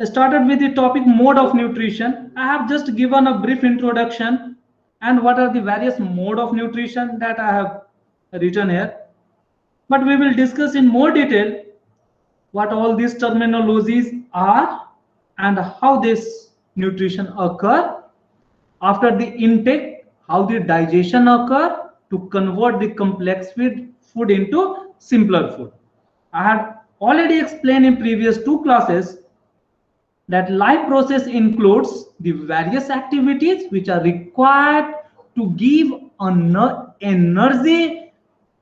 Started with the topic mode of nutrition. I have just given a brief introduction and what are the various mode of nutrition that I have written here. But we will discuss in more detail what all these terminologies are and how this nutrition occur after the intake, how the digestion occur to convert the complex food into simpler food. I had already explained in previous two classes that life process includes the various activities which are required to give energy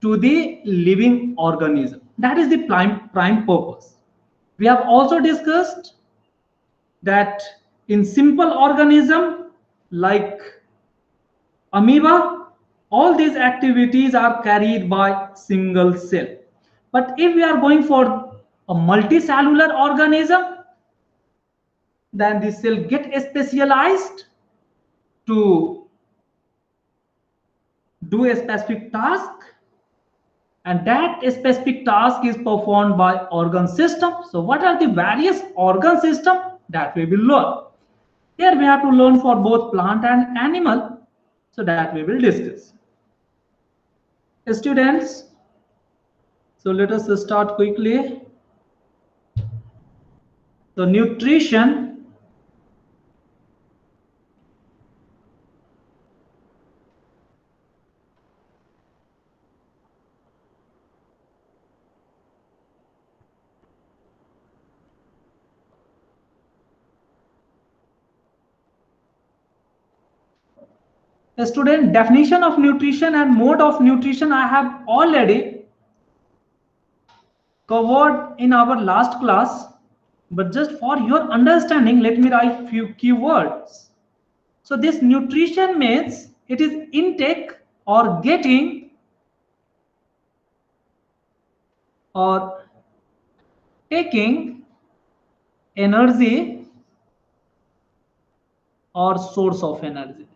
to the living organism. That is the prime purpose. We have also discussed that in simple organism like amoeba, all these activities are carried by single cell. But if we are going for a multicellular organism, then the cell get specialized to do a specific task, and that specific task is performed by organ system. So what are the various organ system that we will learn? Here we have to learn for both plant and animal, so that we will discuss. Students, so let us start quickly. So nutrition student, definition of nutrition and mode of nutrition I have already covered in our last class, but just for your understanding, let me write few keywords. So this nutrition means it is intake or getting or taking energy or source of energy.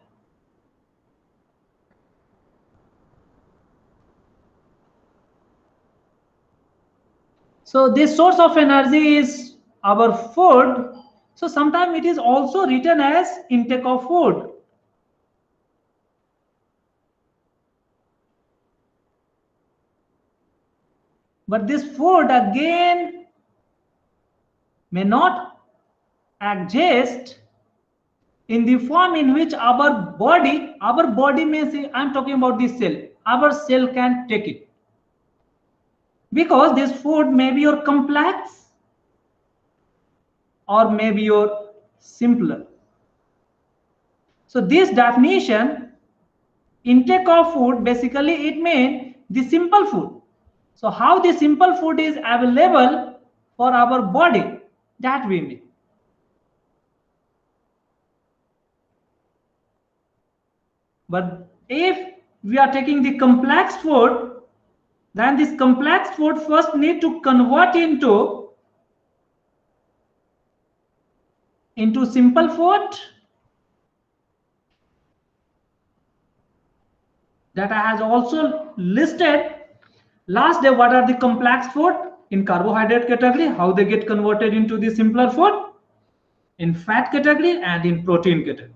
So this source of energy is our food. So sometimes it is also written as intake of food. But this food again may not exist in the form in which our body may say, I'm talking about this cell, our cell can take it. Because this food may be your complex or maybe your simpler. So this definition, intake of food, basically it means the simple food. So how the simple food is available for our body, that we mean. But if we are taking the complex food, then this complex food first need to convert into simple food that I has also listed last day. What are the complex food in carbohydrate category, how they get converted into the simpler food, in fat category and in protein category.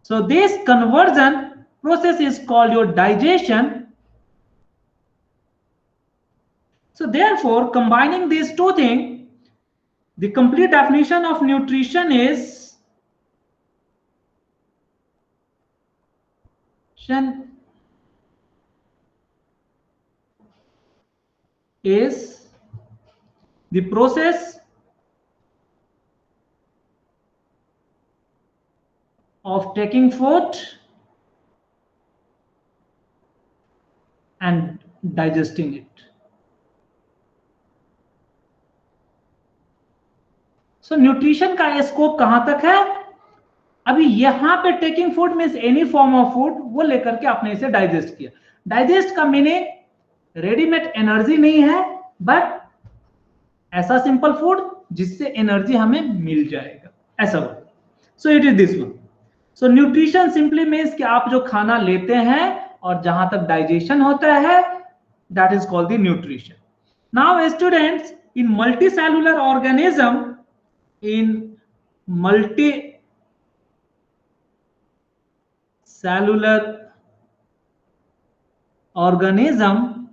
So this conversion process is called your digestion. So therefore, combining these two things, the complete definition of nutrition is the process of taking food and digesting it. So nutrition का scope कहां तक है? अभी यहां पे taking food means any form of food, वो लेकर के आपने इसे डाइजेस्ट किया. डाइजेस्ट का मीनिंग रेडीमेड एनर्जी नहीं है, बट ऐसा सिंपल फूड जिससे एनर्जी हमें मिल जाएगा, ऐसा हो. सो it is this one. So nutrition simply means कि आप जो खाना लेते हैं और जहां तक डाइजेशन होता है, that is called the nutrition. Now students, in multicellular organism in multi-cellular organism,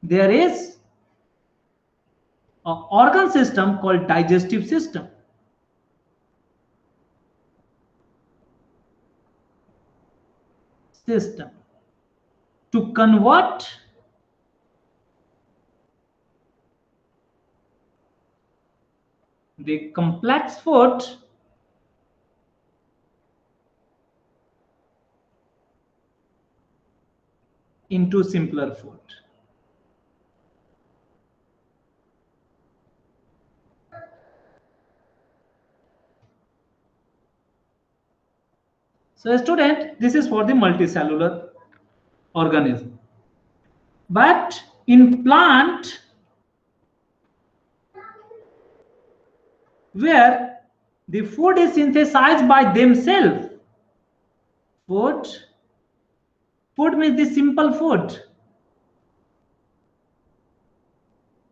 there is an organ system called digestive system. To convert the complex food into simpler food. So student, this is for the multicellular organism. But in plant, where the food is synthesized by themselves, food means the simple food.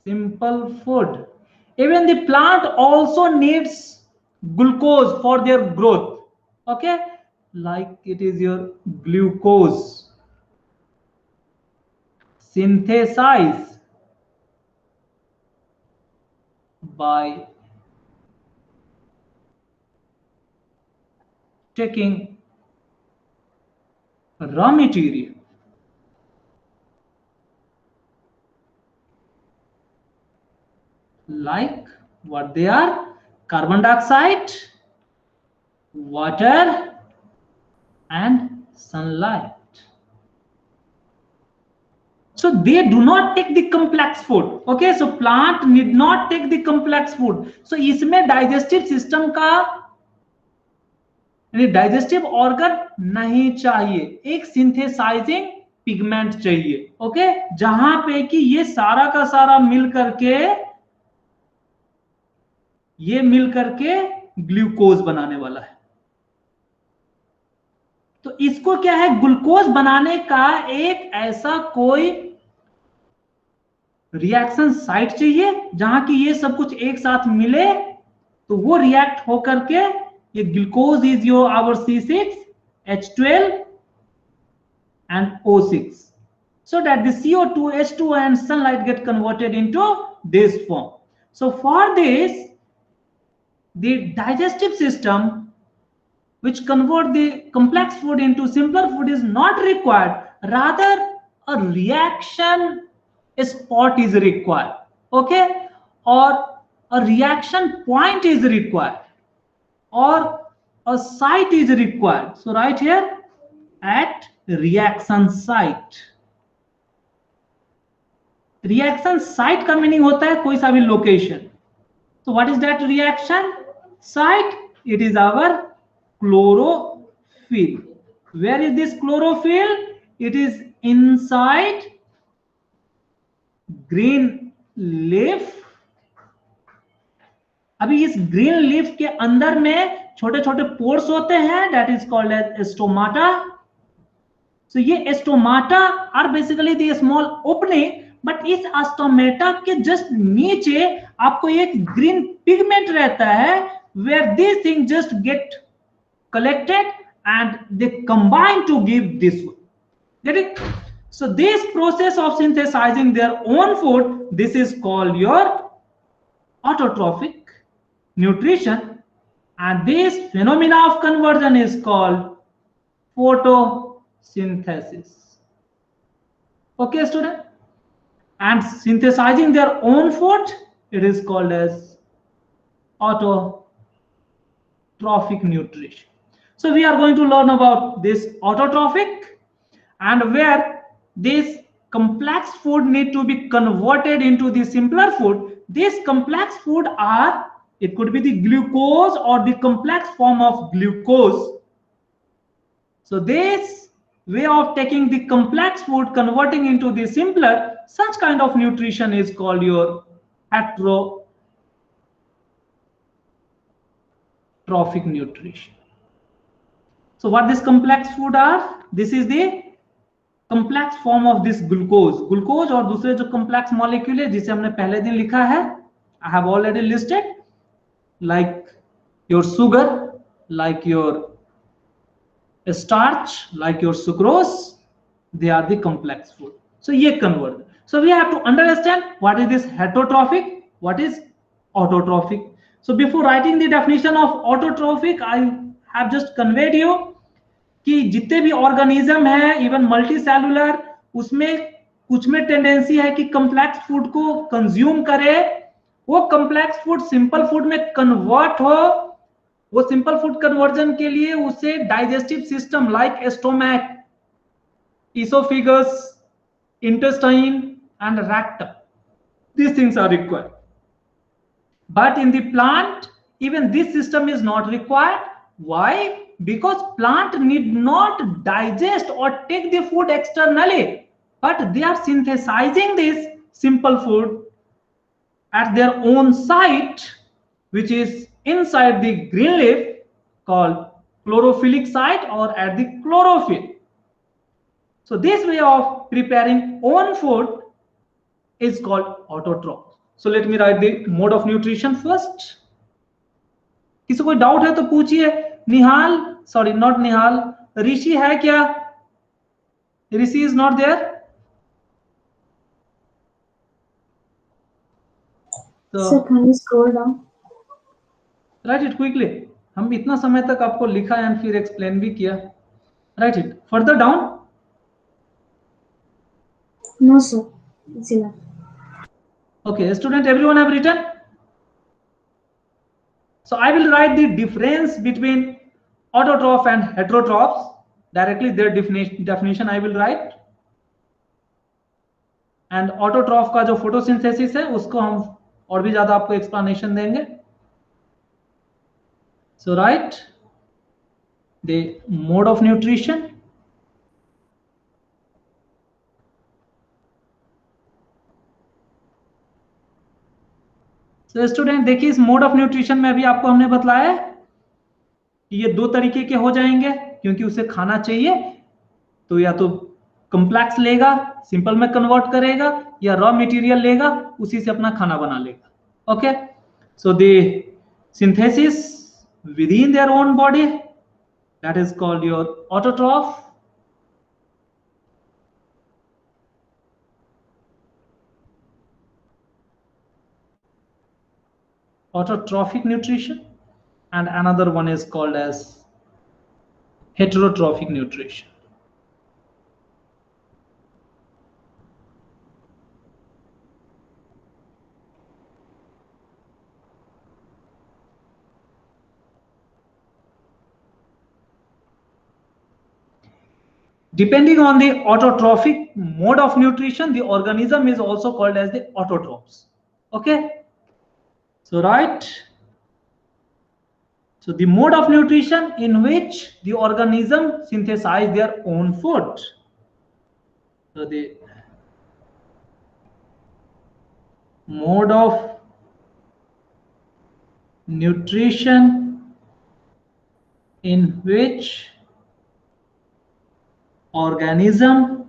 Simple food. Even the plant also needs glucose for their growth. Okay, like it is your glucose. Synthesize by taking raw material like what they are: carbon dioxide, water, and sunlight. So they do not take the complex food. Okay, so plant need not take the complex food. So इसमें digestive system का यानी digestive organ नहीं चाहिए, एक synthesizing pigment चाहिए. Okay, जहां पे कि ये सारा का सारा मिल करके ग्लूकोज बनाने वाला है. तो इसको क्या है, ग्लूकोज बनाने का एक ऐसा कोई रिएक्शन साइट चाहिए जहां की ये सब कुछ एक साथ मिले, तो वो रिएक्ट होकर के ये glucose is your our C6H12 and O6, so that the CO2, H2 and sunlight get converted into this form. So for this, the digestive system which convert the complex food into simpler food is not required, rather a reaction spot is required. Okay, or a reaction point is required, or a site is required. So right here at reaction site. Reaction site का meaning होता है कोई सा भी location. So what is that reaction site? It is our chlorophyll. Where is this chlorophyll? It is inside green leaf. अभी इस green leaf के अंदर में छोटे छोटे pores होते हैं, that is called as stomata. So ये stomata are basically the small opening, but इस stomata के just नीचे आपको एक green pigment रहता है, where these things just get collected and they combine to give this one. Get it? So this process of synthesizing their own food, this is called your autotrophic nutrition, and this phenomena of conversion is called photosynthesis. Okay, student? And synthesizing their own food, it is called as autotrophic nutrition. So we are going to learn about this autotrophic, and where this complex food need to be converted into the simpler food. This complex food are, it could be the glucose or the complex form of glucose. So this way of taking the complex food, converting into the simpler, such kind of nutrition is called your heterotrophic nutrition. So what this complex food are? This is the complex form of this glucose. Glucose और दूसरे जो complex molecule है जिसे हमने पहले दिन लिखा है, I have already listed. like your sugar, like your starch, like your sucrose, they are the complex food. So ye convert. So we have to understand what is this heterotrophic, what is autotrophic. So before writing the definition of autotrophic, I have just conveyed you कि जितने भी organism है even multi cellular, उसमें कुछ में tendency है कि complex food को कंज्यूम करे, वो कम्प्लेक्स फूड सिंपल फूड में कन्वर्ट हो, वो सिंपल फूड कन्वर्जन के लिए उसे digestive system like stomach, esophagus, intestine and rectum, these things are required. But in the plant, even this system is not required. Why? Because plant need not digest or take the food externally, but they are synthesizing this simple food at their own site, which is inside the green leaf, called chlorophyll site or at the chlorophyll. So this way of preparing own food is called autotroph. So let me write the mode of nutrition first. किसी कोई doubt है तो पूछिए. निहाल, sorry not निहाल, ऋषि है क्या? Rishi is not there. Sir, can you scroll down? Write it quickly. हम इतना समय तक आपको लिखा एंड फिर एक्सप्लेन भी किया. Right it further down. No, sir. It's enough. Okay, student, everyone have written? So I will write the difference between autotroph and heterotrophs. Directly their definition I will write. And autotroph का जो photosynthesis है उसको हम और भी ज्यादा आपको explanation देंगे. So write the mode of nutrition. तो स्टूडेंट देखिए, इस मोड ऑफ न्यूट्रिशन में अभी आपको हमने बतलाया है कि ये दो तरीके के हो जाएंगे, क्योंकि उसे खाना चाहिए तो या तो कॉम्प्लेक्स लेगा, सिंपल में कन्वर्ट करेगा, या रॉ मटेरियल लेगा, उसी से अपना खाना बना लेगा. Okay, so the synthesis within their own body, that is called your autotroph. Autotrophic nutrition, and another one is called as heterotrophic nutrition. Depending on the autotrophic mode of nutrition, the organism is also called as the autotrophs. Okay, so right, so the mode of nutrition in which the organism synthesize their own food. So the mode of nutrition in which organism,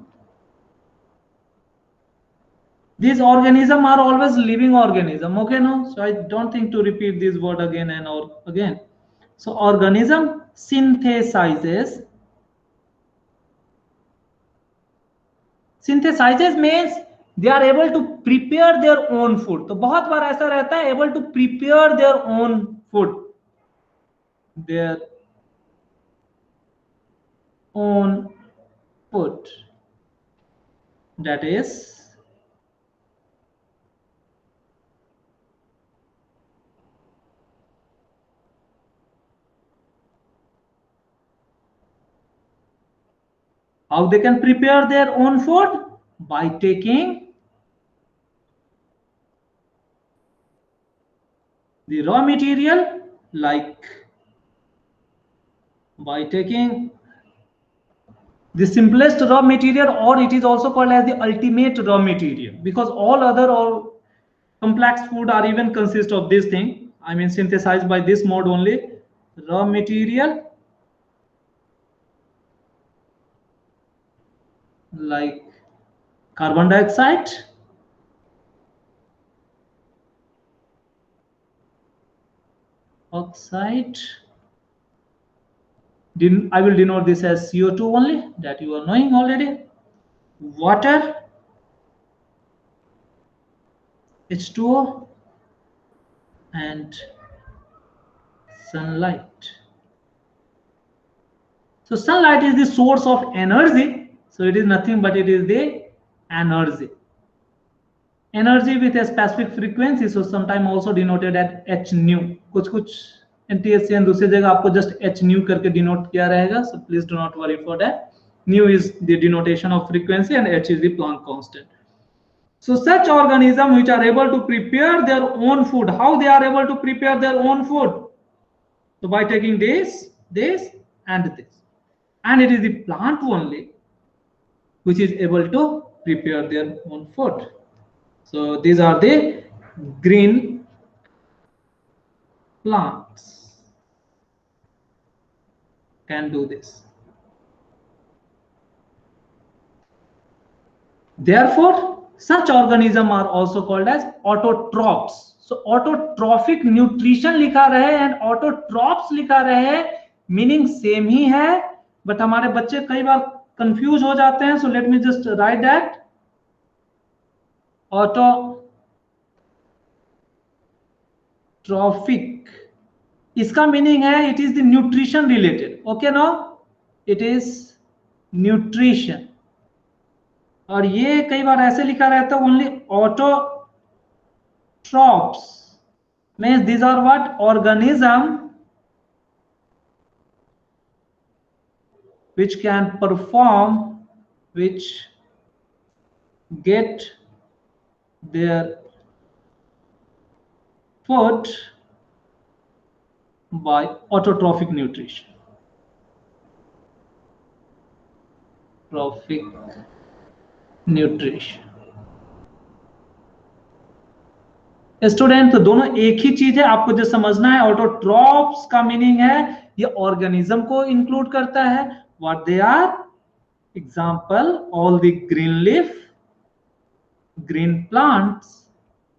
these organisms are always living organism. Okay, no, so I don't think to repeat this word again and or again. So organism synthesizes means they are able to prepare their own food. तो बहुत बार ऐसा रहता है, able to prepare their own food, their own food, that is how they can prepare their own food? By taking the raw material, like by taking the simplest raw material, or it is also called as the ultimate raw material, because all other or complex food are even consist of this thing, I mean synthesized by this mode only. Raw material like carbon dioxide, oxide. I will denote this as CO2 only, that you are knowing already. Water, H2O, and sunlight. So sunlight is the source of energy. So it is nothing but it is the energy. Energy with a specific frequency, so sometime also denoted at h nu. कुछ NTSC and दूसरी जगह आपको just h nu करके denote किया रहेगा. So please do not worry for that. Nu is the denotation of frequency and h is the Planck constant. So such organisms which are able to prepare their own food, how they are able to prepare their own food? So by taking this, and this. And it is the plant only which is able to prepare their own food. So these are the green plants can do this. Therefore, such organisms are also called as autotrophs. So autotrophic nutrition लिखा रहे and autotrophs लिखा रहे, meaning same ही है, but हमारे बच्चे कई बार confuse हो जाते हैं. So let me just write that. Autotrophic, इसका मीनिंग है it is the nutrition related. Okay, now it is nutrition. और ये कई बार ऐसे लिखा रहता है only autotrophs, means these are what? Organism which can perform, which get their food by autotrophic nutrition. Trophic nutrition. Student, तो दोनों एक ही चीज है, आपको जो समझना है. ऑटोट्रॉप्स का मीनिंग है ये ऑर्गेनिज्म को इंक्लूड करता है. What they are? Example, all the green leaf, green plants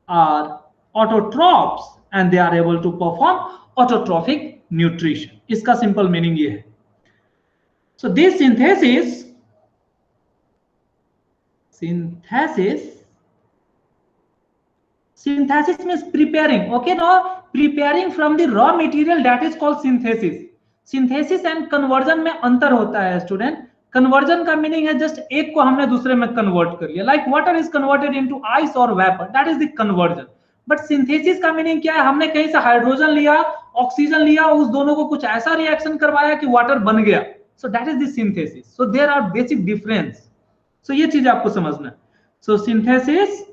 are autotrophs and they are able to perform autotrophic nutrition. इसका simple meaning ये है. So this synthesis means preparing. Okay, now preparing from the raw material, that is called synthesis. Synthesis and conversion में अंतर होता है student. Conversion का meaning है just एक को हमने दूसरे में कन्वर्ट कर लिया. Like water is converted into ice और vapour, that is the conversion. But synthesis का मीनिंग क्या है? हमने कहीं से हाइड्रोजन लिया, ऑक्सीजन लिया, उस दोनों को कुछ ऐसा रिएक्शन करवाया कि वाटर बन गया. So that is the synthesis. So there are basic difference. So ये चीज आपको समझना है. So synthesis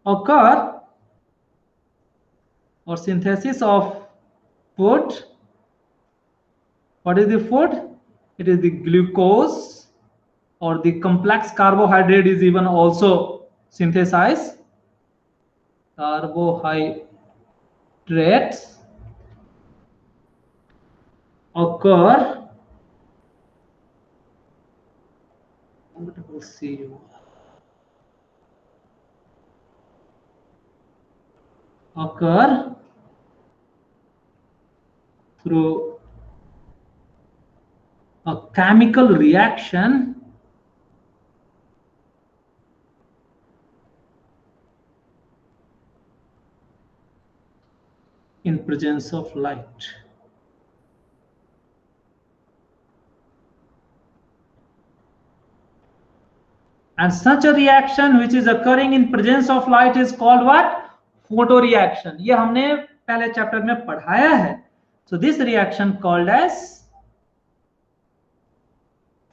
occur or synthesis of food. What is the food? It is the glucose or the complex carbohydrate is even also synthesized. Carbohydrates occur. Occur through a chemical reaction in presence of light. And such a reaction which is occurring in presence of light is called what? Photo reaction. ये हमने पहले chapter में पढ़ाया है. So this reaction called as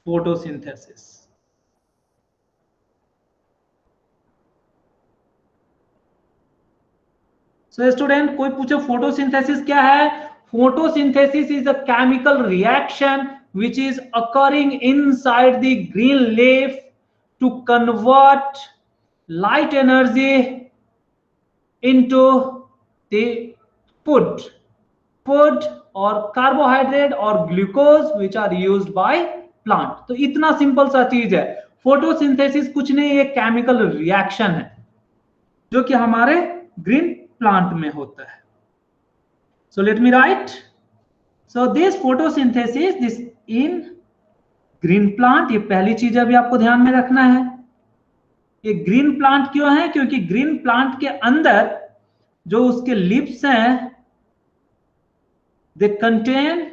photosynthesis. So student, कोई पूछे photosynthesis क्या है? Photosynthesis is a chemical reaction which is occurring inside the green leaf to convert light energy into the food or carbohydrate or glucose which are used by plant. तो इतना simple सा चीज है. Photosynthesis कुछ नहीं, ये केमिकल रिएक्शन है जो कि हमारे ग्रीन प्लांट में होता है. So let me write. So this photosynthesis, this in green plant, ये पहली चीज अभी आपको ध्यान में रखना है. ये ग्रीन प्लांट क्यों है? क्योंकि ग्रीन प्लांट के अंदर जो उसके लीव्स हैं, they contain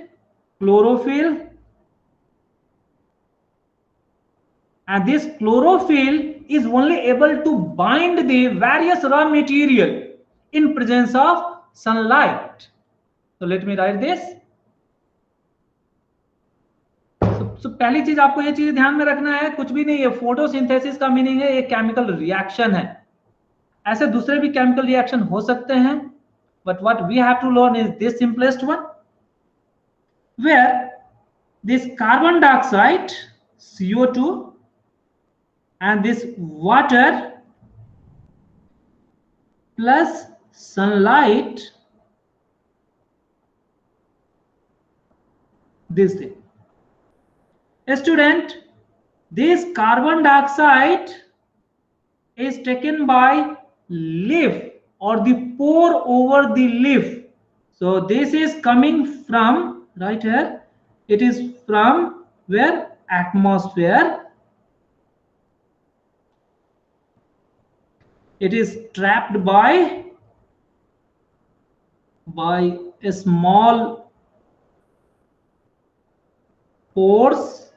chlorophyll, and this chlorophyll is only able to bind the various raw material in presence of sunlight. So let me write this. So पहली चीज आपको ये चीज ध्यान में रखना है, कुछ भी नहीं है. फोटोसिंथेसिस का मीनिंग है एक केमिकल रिएक्शन है. ऐसे दूसरे भी केमिकल रिएक्शन हो सकते हैं, but what we have to learn is this simplest one, where this carbon dioxide, CO2, and this water plus sunlight, this thing. A student, this carbon dioxide is taken by leaf or the pore over the leaf. So this is coming from right here. It is from where? Atmosphere. It is trapped by a small pores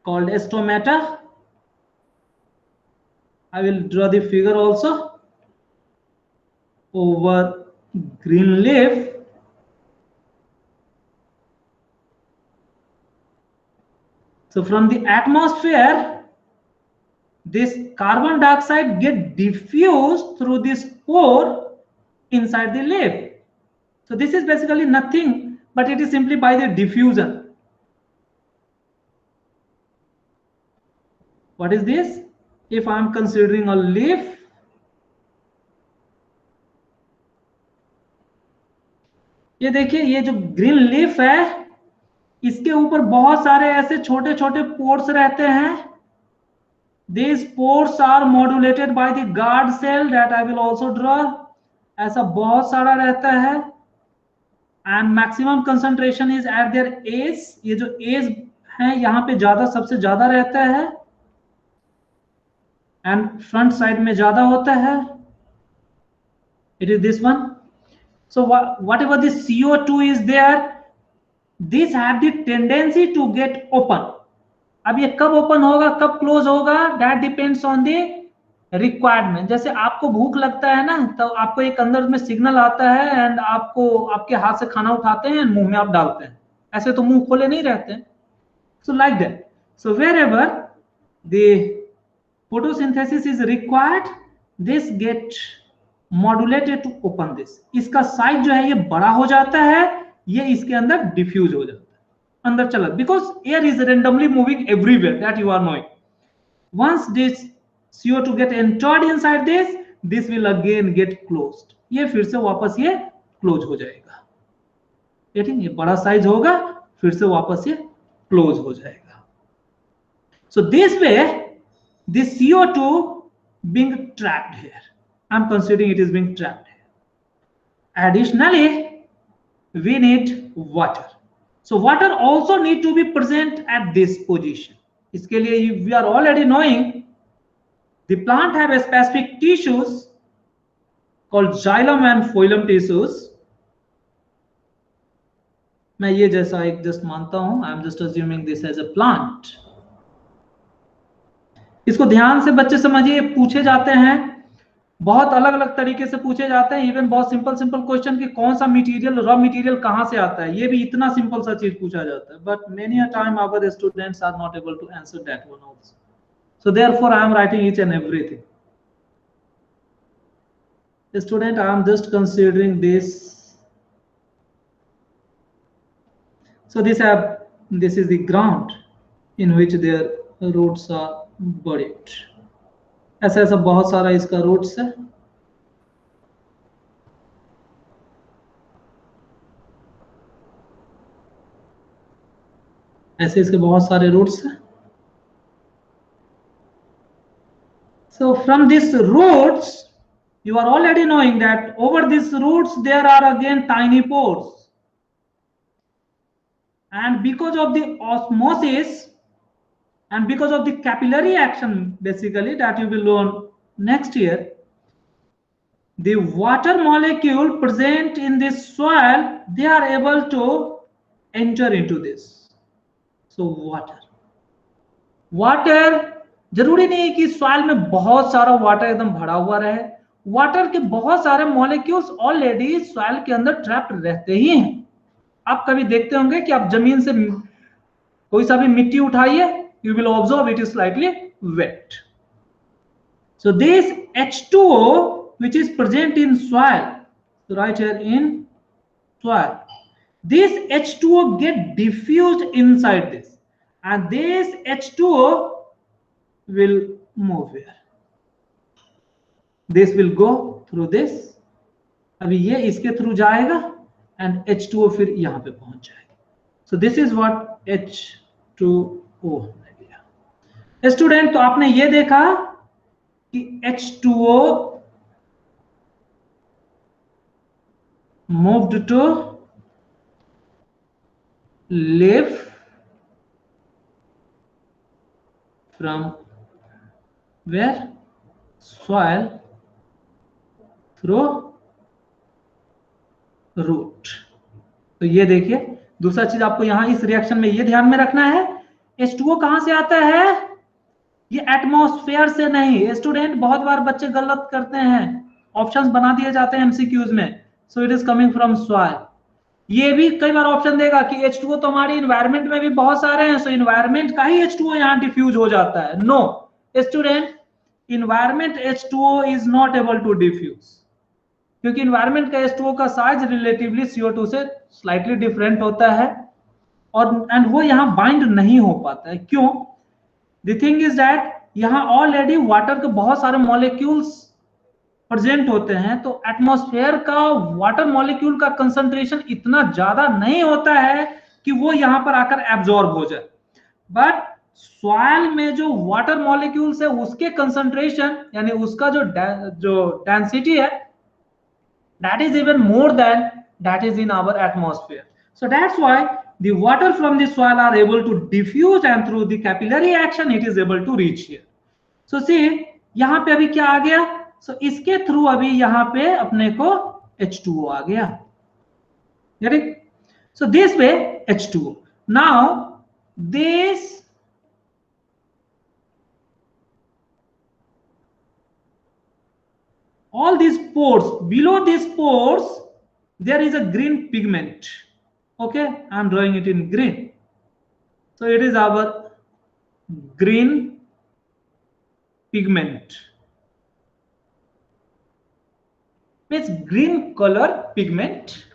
called stomata. I will draw the figure also over green leaf. So from the atmosphere, this carbon dioxide get diffused through this pore inside the leaf. So this is basically nothing, but it is simply by the diffusion. What is this? If I am considering a leaf, ये देखिए, ये जो green leaf है, इसके ऊपर बहुत सारे ऐसे छोटे छोटे पोर्स रहते हैं. These pores are modulated by the guard cell that I will also draw. ऐसा बहुत सारा रहता है. And maximum concentration is at their edge. ये जो एज है यहाँ पे ज्यादा, सबसे ज्यादा रहता है. And front side में ज्यादा होता है. It is this one. So whatever the CO2 is there, this have the tendency to get open. अब ये कब ओपन होगा, कब क्लोज होगा, that depends on the requirement. जैसे आपको भूख लगता है ना, तो आपको एक अंदर में सिग्नल आता है एंड आपको आपके हाथ से खाना उठाते हैं, मुंह में आप डालते हैं. ऐसे तो मुंह खोले नहीं रहते हैं. So like that. So wherever the photosynthesis is required, this get modulated to open this. इसका साइज जो है ये बड़ा हो जाता है, ये इसके अंदर डिफ्यूज हो जाता है, अंदर चला, because air is randomly moving everywhere, that you are knowing. Once this CO2 get entered inside this, this will again get closed. ये फिर से वापस ये क्लोज हो जाएगा. ठीक है, ये बड़ा साइज होगा, फिर से वापस ये क्लोज हो जाएगा. So this way, this CO2 being trapped here. I'm considering it is being trapped here. Additionally, we need water. So water also need to be present at this position. इसके लिए we are already knowing the plant have a specific tissues called xylem and phloem tissues. मैं ये जैसा एक just मानता हूं, I am just assuming this as a plant. इसको ध्यान से बच्चे समझिए, पूछे जाते हैं, बहुत अलग अलग तरीके से पूछे जाते हैं. इवन बहुत सिंपल सिंपल क्वेश्चन कि कौन सा मटेरियल, रॉ मटेरियल कहां से आता है, ये भी इतना सिंपल सा चीज पूछा जाता है. But many a time our students are not able to answer that one also. So therefore I am writing each and everything. Student, I am just considering this. So this is the ground in which their roots are buried. ऐसा ऐसा बहुत सारा इसका roots है. ऐसे इसके बहुत सारे रूट्स हैं. So from these roots, you are already knowing that over these roots there are again tiny pores, and because of the osmosis and because of the capillary action basically that you will learn next year, the water molecule present in this soil, they are able to enter into this. So water जरूरी नहीं है कि soil में बहुत सारा water एकदम भरा हुआ रहे, वाटर के बहुत सारे मॉलिक्यूल्स ऑलरेडी सॉइल के अंदर ट्रैप्ड रहते ही हैं। आप कभी देखते होंगे कि आप जमीन से कोई सा भी मिट्टी उठाइए, you will observe it is slightly wet. So this H2O which is present in soil, right here in soil, this H2O get diffused inside this, and this H2O will move here. This will go through this. अभी ये इसके through जाएगा and H2O फिर यहाँ पे पहुंच जाएगा. So this is what H2O हमने लिया. स्टूडेंट, तो आपने ये देखा कि H2O moved to live from where? Soil through root. तो ये देखिए, दूसरा चीज आपको यहां इस रिएक्शन में ये ध्यान में रखना है, H2O कहां से आता है? ये एटमॉस्फेयर से नहीं। स्टूडेंट, बहुत बार बच्चे गलत करते हैं, ऑप्शंस बना दिए जाते हैं एमसीक्यूज में, सो it is coming from soil. ये भी कई बार ऑप्शन देगा कि H2O तो हमारी इन्वायरमेंट में भी बहुत सारे हैं, सो इन्वायरमेंट का ही H2O यहाँ डिफ्यूज हो जाता है। No student, environment H2O is not able to diffuse, क्योंकि इन्वायरमेंट का H2O का साइज रिलेटिवली CO2 से स्लाइटली डिफरेंट होता है, और एंड वो यहाँ बाइंड नहीं हो पाता है। क्यों? द थिंग इज दैट यहाँ ऑलरेडी वाटर के बहुत सारे मॉलिक्यूल्स प्रेजेंट होते हैं, तो एटमॉस्फेयर का वाटर मॉलिक्यूल का कंसंट्रेशन इतना ज्यादा नहीं होता है कि वो यहाँ पर आकर एब्जॉर्ब हो जाए। बट सॉइल में जो वाटर मॉलिक्यूल्स है उसके कंसंट्रेशन यानी उसका जो डेंसिटी है, that is even more than that is in our atmosphere. So that's why the water from the soil are able to diffuse, and through the capillary action it is able to reach here. So see, यहाँ पे अभी क्या आ गया? So इसके through अभी यहाँ पे अपने को H2O आ गया। Get it? So this way H2O. Now this all these pores, below these pores there is a green pigment. Okay, I am drawing it in green. So it is our green pigment. It's green color pigment.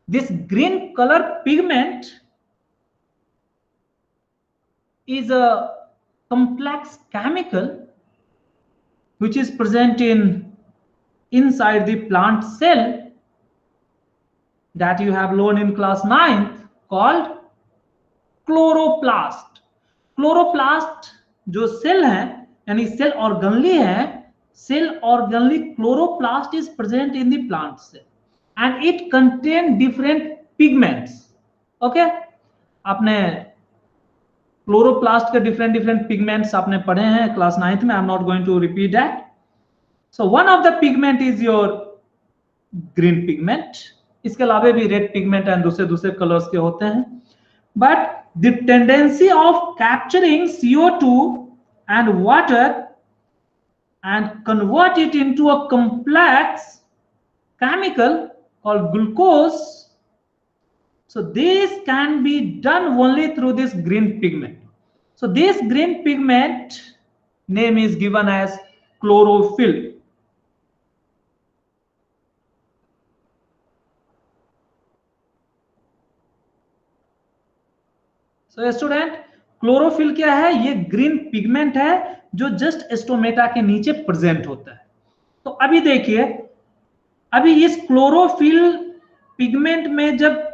This green color pigment is a complex chemical which is present inside the plant cell that you have learned in class 9th called chloroplast. Chloroplast जो cell है यानी cell organelle है, cell organelle chloroplast is present in the plant cell and it contain different pigments. Okay, आपने chloroplast के different pigments आपने पढ़े हैं class 9th में, I am not going to repeat that. So one of the pigment is your green pigment. इसके अलावा भी red pigment and दूसरे कलर्स के होते हैं, but the tendency of capturing CO2 and water and convert it into a complex chemical called glucose. So this can be done only through this green pigment. So this green pigment name is given as chlorophyll. So student, chlorophyll क्या है? ये green pigment है जो just stomata के नीचे present होता है. तो अभी देखिए, अभी इस chlorophyll पिगमेंट में जब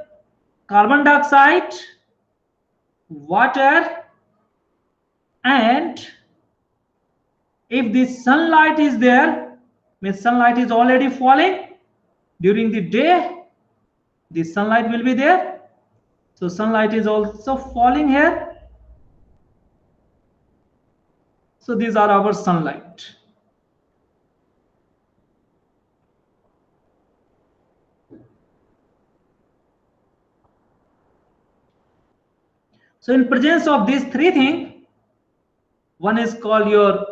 carbon dioxide, water, and if the sunlight is there, means sunlight is already falling. During the day, the sunlight will be there. So sunlight is also falling here. So these are our sunlight. So in presence of these three things, one is called your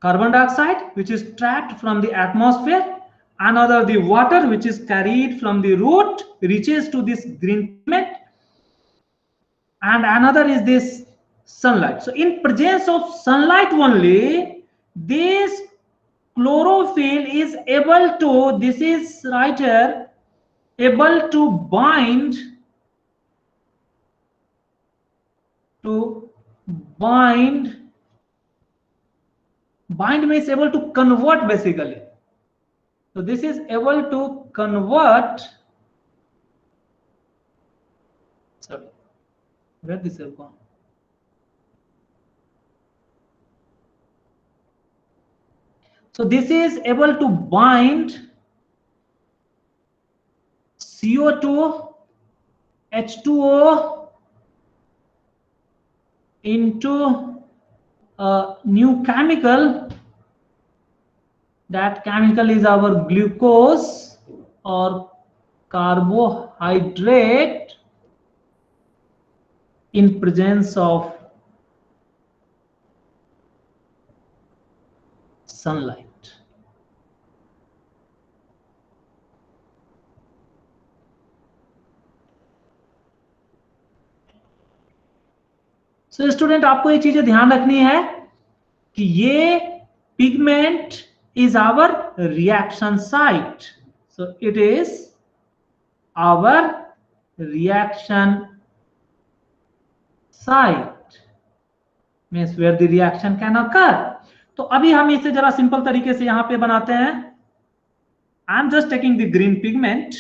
carbon dioxide, which is trapped from the atmosphere. Another, the water, which is carried from the root, reaches to this green pigment. And another is this sunlight. So in presence of sunlight only, this chlorophyll is able to, this is right here, able to bind means able to convert basically. So this is able to convert, sorry, where this has gone? So this is able to bind CO2, H2O into a new chemical. That chemical is our glucose or carbohydrate in presence of sunlight. So student आपको ये चीजें ध्यान रखनी है कि ये pigment is our reaction site. So it is our reaction site, means where the reaction can occur. तो अभी हम इसे जरा सिंपल तरीके से यहाँ पे बनाते हैं. I am just taking the green pigment.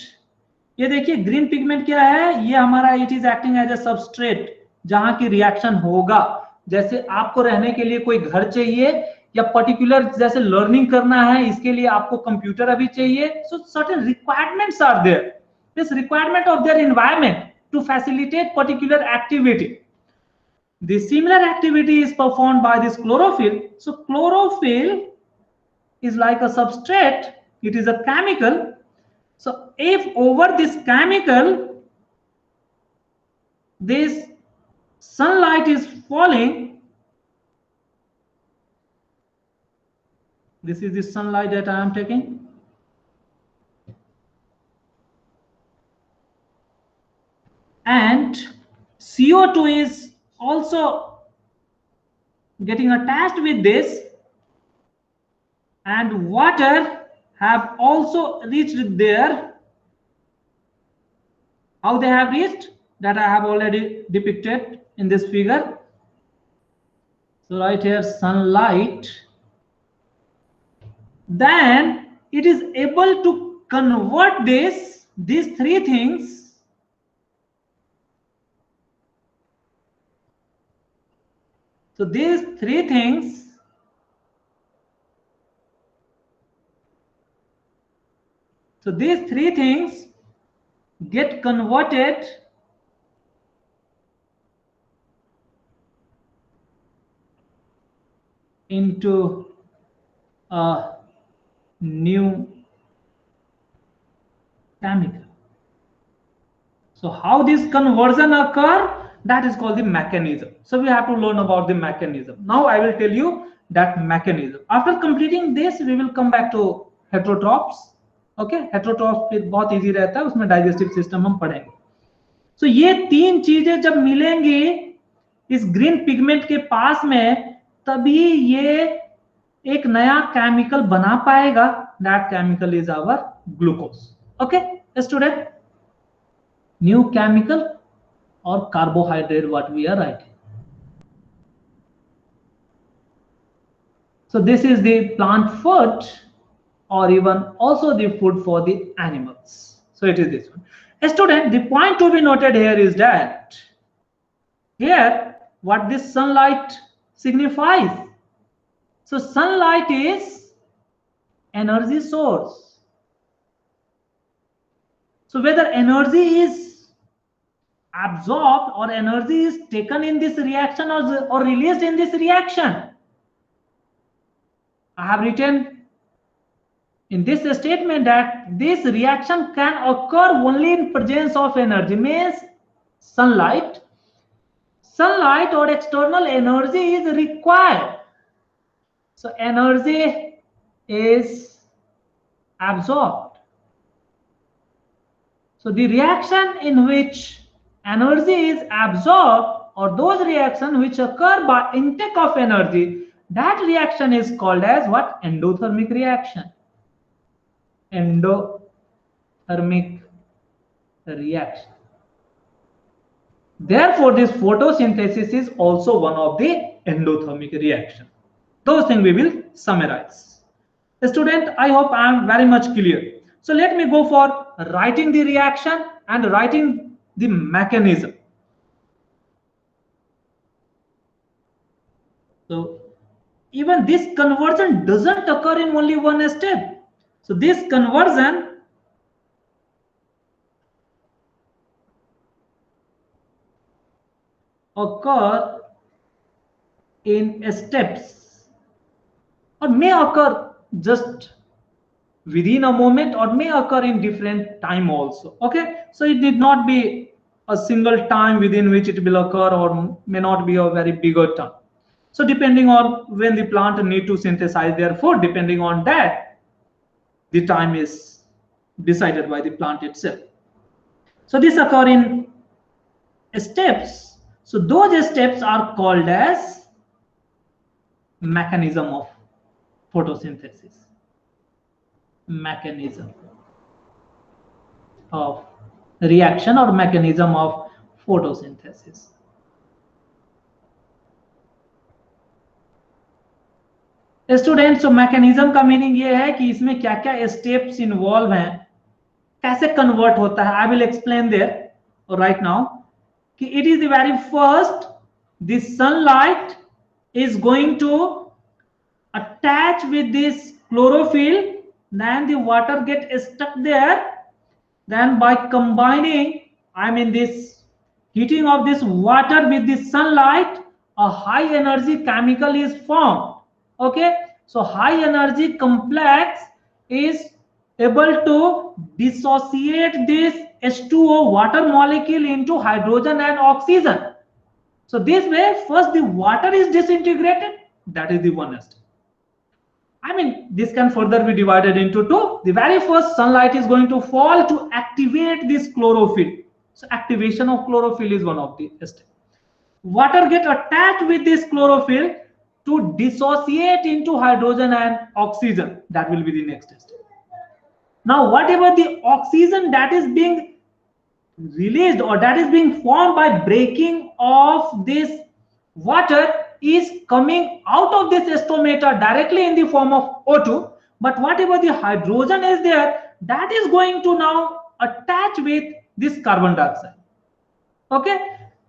ये देखिए ग्रीन पिगमेंट क्या है, ये हमारा it is acting as a substrate जहां की रिएक्शन होगा. जैसे आपको रहने के लिए कोई घर चाहिए या पर्टिकुलर जैसे लर्निंग करना है, इसके लिए आपको कंप्यूटर अभी चाहिए. So certain requirements are there. This requirement of their environment to facilitate particular activity. The similar activity is performed by this chlorophyll. So chlorophyll is like a substrate. It is a chemical. So if over this chemical, this sunlight is falling, this is the sunlight that I am taking. And CO2 is also getting attached with this, and water have also reached there. How they have reached, that I have already depicted in this figure. So right here sunlight, then it is able to convert these three things So these three things get converted into a new chemical. So how this conversion occur, that is called the mechanism. So we have to learn about the mechanism. Now I will tell you that mechanism. After completing this, we will come back to heterotrophs. Okay, heterotrophs फिर बहुत easy रहता है, उसमें digestive system हम पढ़ेंगे. So ये तीन चीजें जब मिलेंगी इस ग्रीन पिगमेंट के पास में, तभी ये एक नया केमिकल बना पाएगा. That chemical is our glucose. Okay, student. New chemical or carbohydrate what we are writing. So this is the plant food or even also the food for the animals. So it is this one. A student, the point to be noted here is that here what this sunlight signifies, So sunlight is energy source. So whether energy is absorbed or energy is taken in this reaction or released in this reaction, I have written in this statement that this reaction can occur only in presence of energy, means sunlight or external energy is required. So energy is absorbed. So the reaction in which energy is absorbed, or those reactions which occur by intake of energy, that reaction is called as what? Endothermic reaction. Endothermic reaction. Therefore, this photosynthesis is also one of the endothermic reaction. Those things we will summarize. Student, I hope I am very much clear. So let me go for writing the reaction and writing the mechanism. So even this conversion doesn't occur in only one step. So this conversion occur in steps, or may occur just within a moment, or may occur in different time also. Okay, so it need not be a single time within which it will occur, or may not be a very bigger time. So depending on when the plant need to synthesize their food, depending on that, the time is decided by the plant itself. So this occur in steps. So those steps are called as mechanism of photosynthesis. Mechanism of reaction or mechanism of photosynthesis. Student, तो mechanism का meaning ये है कि इसमें क्या क्या steps involve हैं, कैसे कन्वर्ट होता है. I will explain there right now कि it is the very first, the sunlight is going to attach with this chlorophyll, then the water get stuck there, then by combining, I mean this heating of this water with the sunlight, a high energy chemical is formed. Okay, so high energy complex is able to dissociate this H2O water molecule into hydrogen and oxygen. So this way first the water is disintegrated, that is the one step. I mean, this can further be divided into two. The very first, sunlight is going to fall to activate this chlorophyll. So activation of chlorophyll is one of the steps. Water get attached with this chlorophyll to dissociate into hydrogen and oxygen. That will be the next step. Now, whatever the oxygen that is being released or that is being formed by breaking of this water is coming out of this stomata directly in the form of O2, but whatever the hydrogen is there, that is going to now attach with this carbon dioxide. Okay,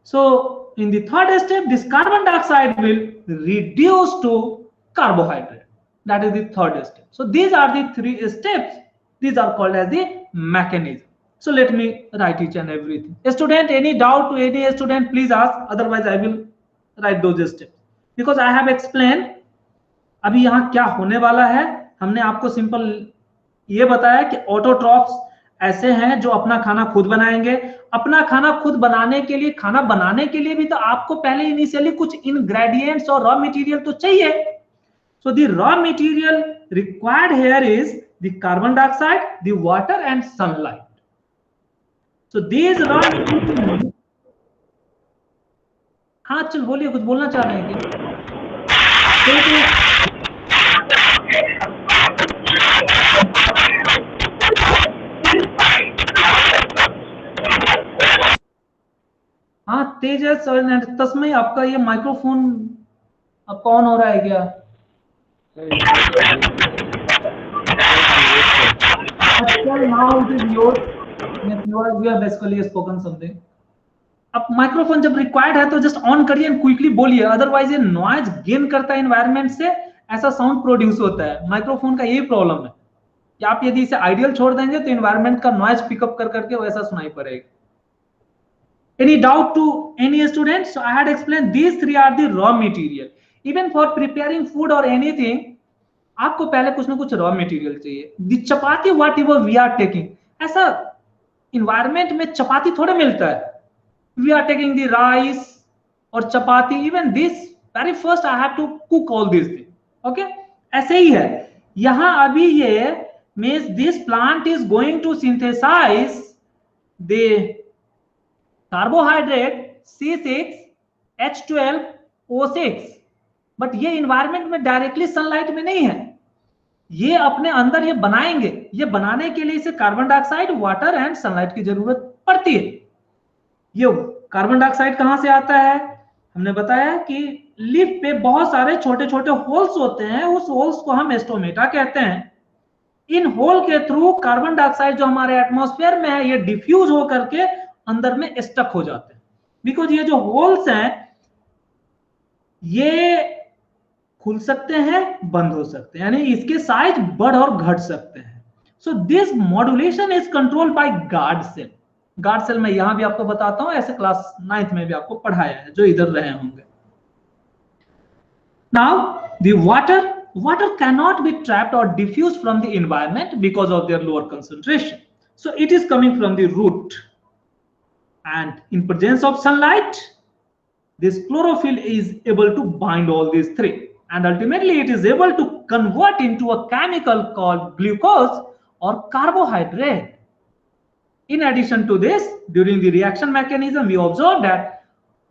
so in the third step, this carbon dioxide will reduce to carbohydrate. That is the third step. So these are the three steps. These are called as the mechanism. So let me write each and everything. Student, any doubt to any student, please ask. Otherwise, I will write those steps. Because I have explained अभी यहाँ क्या होने वाला है. हमने आपको simple ये बताया कि ऑटोट्रॉफ्स ऐसे हैं जो अपना खाना खुद बनाएंगे. अपना खाना खुद बनाने के लिए, खाना बनाने के लिए भी तो आपको पहले इनिशियली कुछ इंग्रेडिएंट्स और रॉ मटेरियल तो चाहिए. So the raw material required here is the carbon dioxide, the water and sunlight. So these raw, हाँ चल बोलिए, कुछ बोलना चाह रहे हैं क्या? हाँ तेजस और तस्मय, आपका ये माइक्रोफोन आपका ऑन हो रहा है क्या? Now it is yours. You have basically spoken something. अब माइक्रोफोन जब रिक्वायर्ड है तो जस्ट ऑन करिए एंड क्विकली बोलिए, अदरवाइज ये नॉइज गेन करता है एनवायरनमेंट से ऐसा साउंड प्रोड्यूस होता है। माइक्रोफोन का यही प्रॉब्लम है कि आप यदि इसे आइडियल छोड़ देंगे तो इन्वायरमेंट का नॉइज पिकअप कर करके वैसा सुनाई पड़ेगा। Any doubt to any student? So I had explained these three are the raw material. Even for preparing food or anything, आपको पहले कुछ ना कुछ रॉ मटेरियल चाहिए। The chapati whatever we are taking, ऐसा इन्वायरमेंट में चपाती थोड़ा मिलता है। We are taking the rice और chapati, even this very first I have to cook all this thing. Okay, ऐसे ही है यहां अभी ये means this plant is going to synthesize the carbohydrate C6H12O6, but ये इन्वायरमेंट में डायरेक्टली सनलाइट में नहीं है, ये अपने अंदर ये बनाएंगे। ये बनाने के लिए इसे carbon dioxide, water and sunlight की जरूरत पड़ती है। ये कार्बन डाइऑक्साइड कहां से आता है? हमने बताया कि लीफ पे बहुत सारे छोटे छोटे होल्स होते हैं, उस होल्स को हम स्टोमेटा कहते हैं। इन होल के थ्रू कार्बन डाइऑक्साइड जो हमारे एटमॉस्फेयर में है ये डिफ्यूज होकर के अंदर में स्टक हो जाते हैं। बिकॉज ये जो होल्स हैं ये खुल सकते हैं, बंद हो सकते हैं, यानी इसके साइज बढ़ और घट सकते हैं। So this modulation is controlled by guard cell. Guard cell मैं यहां भी आपको बताता हूं, ऐसे क्लास 9th में भी आपको पढ़ाया है जो इधर रहे होंगे। Now the water cannot be trapped or diffused from the environment because of their lower concentration, so it is coming from the root, and in presence of sunlight this chlorophyll is able to bind all these three, and ultimately it is able to convert into a chemical called glucose or carbohydrate. In addition to this, during the reaction mechanism we observe that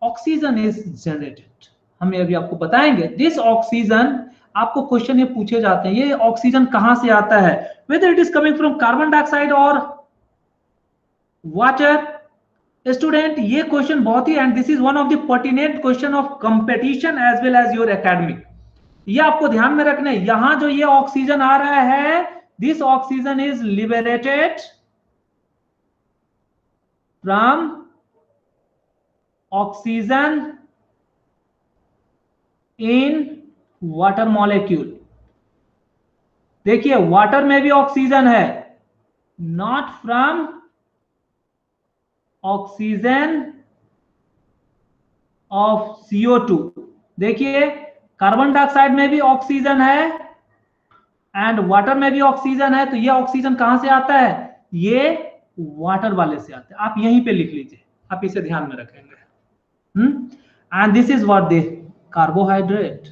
oxygen is generated. हम अभी आपको बताएंगे this oxygen, आपको question ये पूछे जाते हैं ये ऑक्सीजन कहां से आता है, whether it is coming from carbon dioxide और वाटर। स्टूडेंट ये क्वेश्चन बहुत ही, and this is one of the pertinent question of competition as well as your academic. ये आपको ध्यान में रखना है, यहां जो ये ऑक्सीजन आ रहा है this oxygen is liberated from oxygen in water molecule. देखिए वाटर में भी ऑक्सीजन है, not from oxygen of CO2। देखिए कार्बन डाइऑक्साइड में भी ऑक्सीजन है एंड वाटर में भी ऑक्सीजन है, तो ये ऑक्सीजन कहां से आता है? ये वाटर वाले से आता है। आप यहीं पे लिख लीजिए, आप इसे ध्यान में रखेंगे। And this is what they carbohydrate.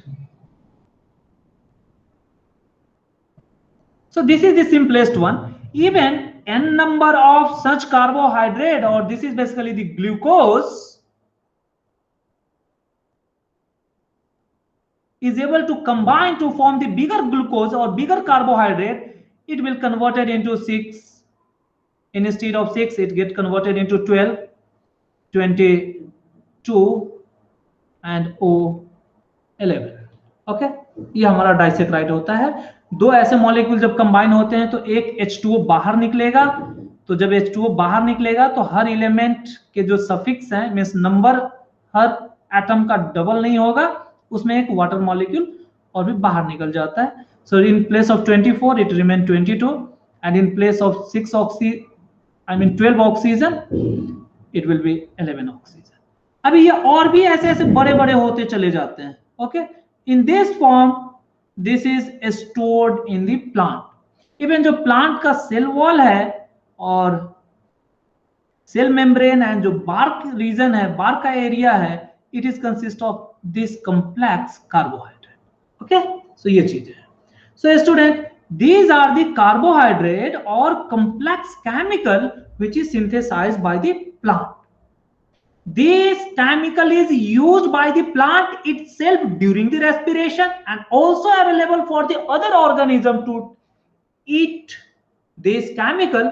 So this is the simplest one. Even n number of such carbohydrate, or this is basically the glucose, is able to combine to form the bigger glucose or bigger carbohydrate. It will converted into 6. Instead of 6 it get converted into 12, 22 and O11. Okay, ये हमारा disaccharide होता है। दो ऐसे molecule जब combine होते हैं तो एक H2O बाहर निकलेगा, तो जब H2O बाहर निकलेगा तो हर एलिमेंट के जो सफिक्स हैं मींस नंबर हर एटम का डबल नहीं होगा, उसमें एक वाटर मॉलिक्यूल और भी बाहर निकल जाता है। So in place of 24 it remain 22 and in place of 12 oxygen it will be 11 oxygen. अभी ये और भी ऐसे ऐसे बड़े बड़े होते चले जाते हैं। Okay, in this form this is stored in the plant. Even जो प्लांट का सेल वॉल है और सेल मेम्ब्रेन एंड जो बार्क रीजन है, बार्क का एरिया है, it is consist of this complex carbohydrate. Okay, so ये चीज है। सो student, these are the carbohydrate or complex chemical which is synthesized by the plant. This chemical is used by the plant itself during the respiration and also available for the other organism to eat this chemical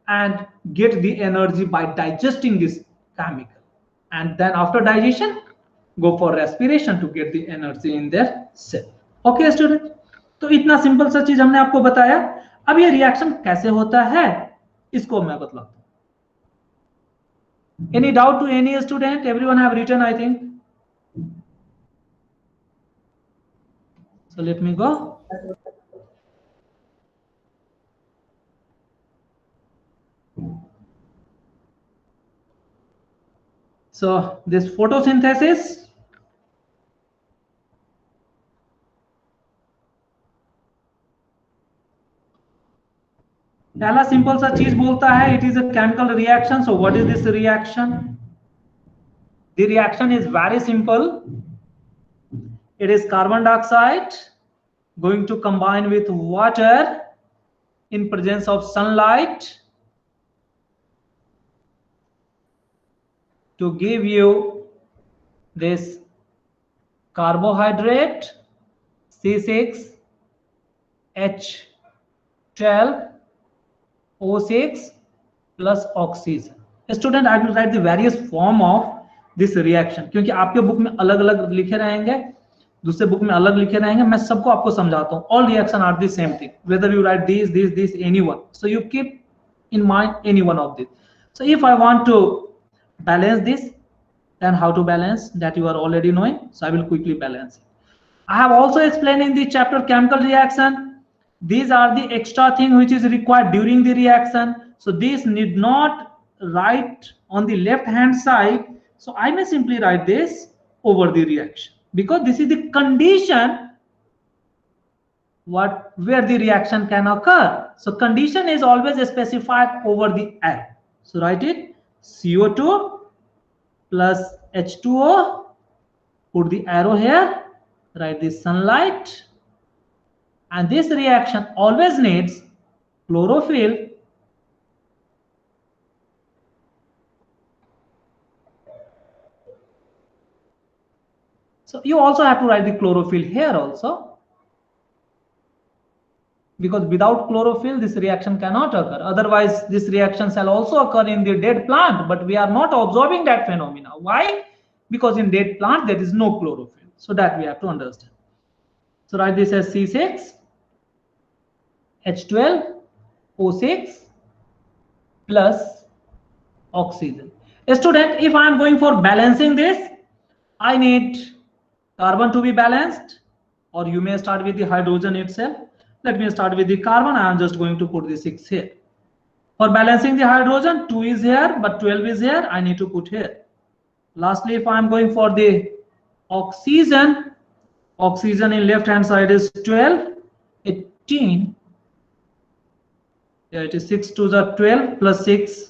and get the energy by digesting this chemical, and then after digestion go for respiration to get the energy in their cell. Okay student, तो इतना simple सा चीज हमने आपको बताया। अब ये reaction कैसे होता है इसको मैं बतलाता हूं। Any doubt to any student? Everyone have written, I think. So let me go. So this photosynthesis, पहला सिंपल सा चीज बोलता है it is a chemical reaction. So what is this reaction? The reaction is very simple. It is carbon dioxide going to combine with water in presence of sunlight to give you this carbohydrate C6H12O6 plus oxygen. Student, I will write the various form of this reaction, क्योंकि आपके book में अलग अलग लिखे रहेंगे, दूसरे book में अलग लिखे रहेंगे. मैं सबको आपको समझाता हूँ. All reaction are the same thing, whether you write this, any one. So you keep in mind any one of this. So if I want to balance this, then how to balance that you are already knowing. So I will quickly balance it. I have also explained in the chapter chemical reaction. These are the extra thing which is required during the reaction. So this need not write on the left hand side. So I may simply write this over the reaction, because this is the condition where the reaction can occur. So condition is always specified over the arrow. So write it CO2 plus H2O, put the arrow here, write the sunlight, and this reaction always needs chlorophyll So you also have to write the chlorophyll here also, because without chlorophyll this reaction cannot occur. Otherwise this reaction shall also occur in the dead plant, but we are not observing that phenomena. Why? Because in dead plant there is no chlorophyll. So that we have to understand. So write this as C6H12O6 plus oxygen. Student, if I am going for balancing this, I need carbon to be balanced, or you may start with the hydrogen itself. Let me start with the carbon. I am just going to put the 6 here. For balancing the hydrogen, 2 is here, but 12 is here. I need to put here. Lastly, if I am going for the oxygen, oxygen in left hand side is 12, 18. Yeah, it is 6 to the 12 plus 6.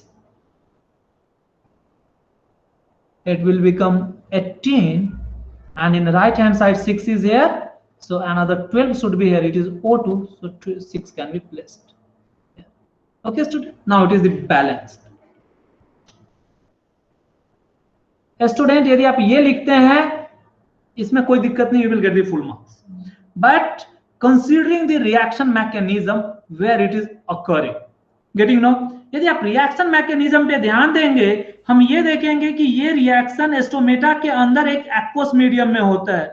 It will become 18. And in the right hand side 6 is here, so another 12 should be here. It is O2, so 6 can be placed. Yeah. Okay student, now it is the balanced. Student, यदि आप ये लिखते हैं इसमें कोई दिक्कत नहीं, you will get the full marks. But considering the reaction mechanism where it is occurring, getting no? यदि आप रिएक्शन मैकेनिज्म पे ध्यान देंगे, हम ये देखेंगे कि ये रिएक्शन एस्टोमेटा के अंदर एक एक्वस मीडियम में होता है,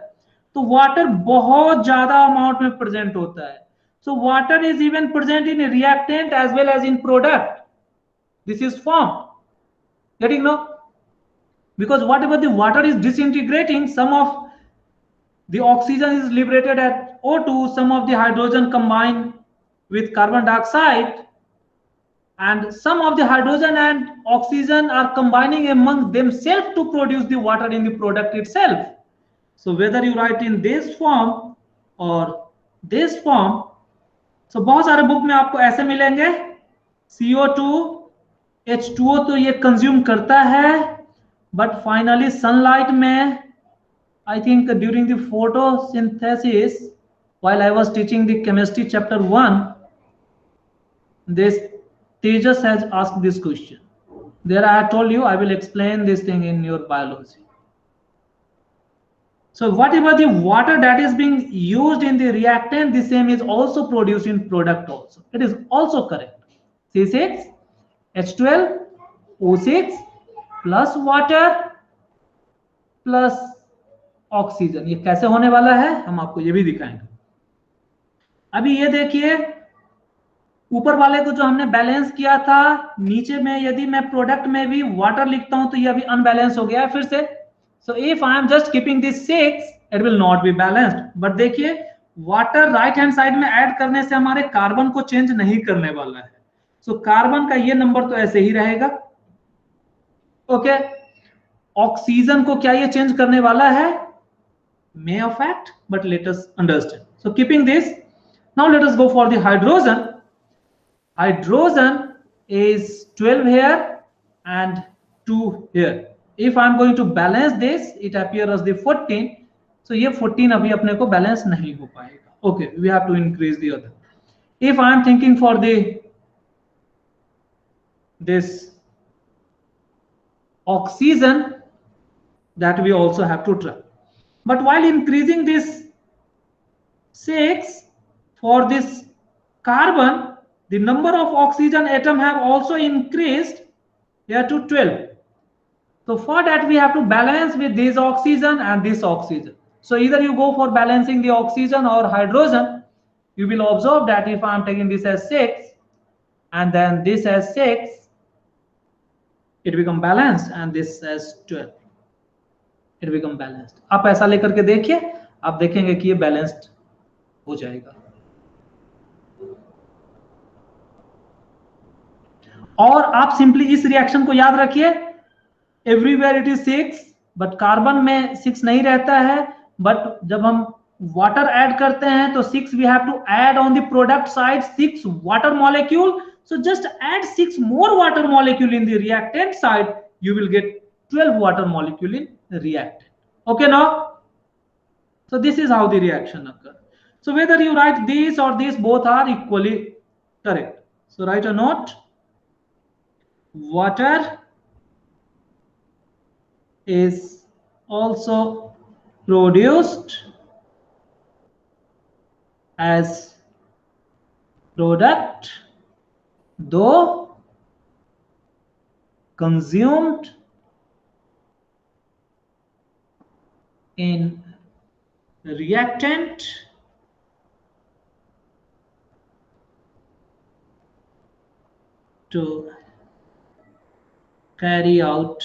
तो वाटर बहुत ज्यादा अमाउंट में प्रेजेंट होता है. So water is even present in reactant as well as in product. This is form, getting no? Because whatever the water is disintegrating, some of the oxygen is liberated at O2, some of the hydrogen combine with carbon dioxide, and some of the hydrogen and oxygen are combining among themselves to produce the water in the product itself. So whether you write in this form or this form, so बहुत सारे book में आपको ऐसे मिलेंगे. CO2, H2O तो ये consume करता है, but finally sunlight में, I think during the photosynthesis, while I was teaching the chemistry chapter 1, this Tejas has asked this question. There I told you I will explain this thing in your biology. So whatever the water that is being used in the reactant, the same is also produced in product also. It is also correct. C6H12O6 plus water plus oxygen. ये कैसे होने वाला है हम आपको ये भी दिखाएंगे. अभी ये देखिए, ऊपर वाले को जो हमने बैलेंस किया था, नीचे में यदि मैं प्रोडक्ट में भी वाटर लिखता हूं तो ये अभी अनबैलेंस हो गया है फिर से. So if I am just keeping this 6, it will not be balanced. But देखिए वाटर राइट हैंड साइड में ऐड करने से हमारे कार्बन को चेंज नहीं करने वाला है। सो कार्बन का ये नंबर तो ऐसे ही रहेगा। ओके, ऑक्सीजन को क्या ये चेंज करने वाला है? May affect, but let us understand. So keeping this, now let us go for the hydrogen. Hydrogen is 12 here and 2 here. If I am going to balance this, it appears as the 14. So ये 14 अभी अपने को balance नहीं हो पाएगा. Okay, we have to increase the other. If I am thinking for this oxygen, that we also have to try. But while increasing this 6 for this carbon, the number of oxygen atom have also increased here to 12. So for that we have to balance with this oxygen and this oxygen. So either you go for balancing the oxygen or hydrogen. You will observe that if I am taking this as 6 and then this as 6, it become balanced, and this as 12, it become balanced. आप ऐसा लेकर के देखिए, आप देखेंगे कि ये balanced हो जाएगा। और आप सिंपली इस रिएक्शन को याद रखिए, everywhere it is 6, but carbon में 6 नहीं रहता है, बट जब हम वाटर ऐड करते हैं तो 6 we have to add on the product side 6 water molecule, so just add 6 more water molecule in the reactant side, you will get 12 water molecule in the reactant. Okay now, so this is how the reaction occurs. So whether you write this or this, both are equally correct. So write a note: water is also produced as product, though consumed in reactant to carry out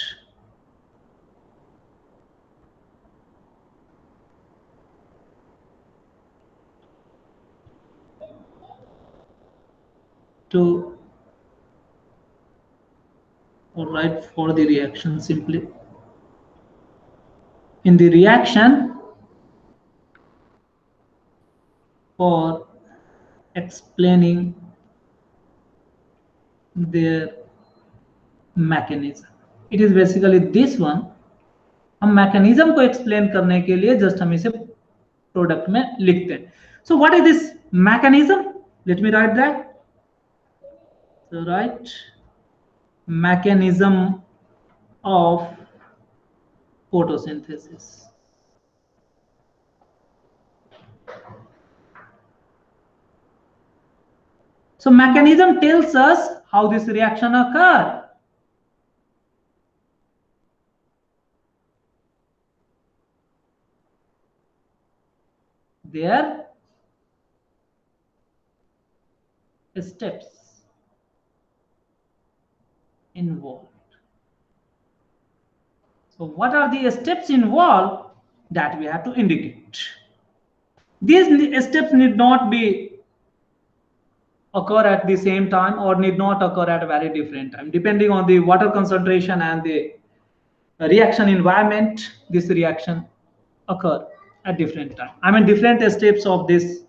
to or write for the reaction simply. In the reaction for explaining their mechanism. It is basically this one. हम mechanism को explain करने के लिए just हम इसे product में लिखते हैं. So what is this mechanism? Let me write that. So write mechanism of photosynthesis. So mechanism tells us how this reaction occurs. Their steps involved. So what are the steps involved that we have to indicate? These steps need not be occur at the same time or need not occur at a very different time. Depending on the water concentration and the reaction environment, this reaction occur at different time. I mean, different steps of this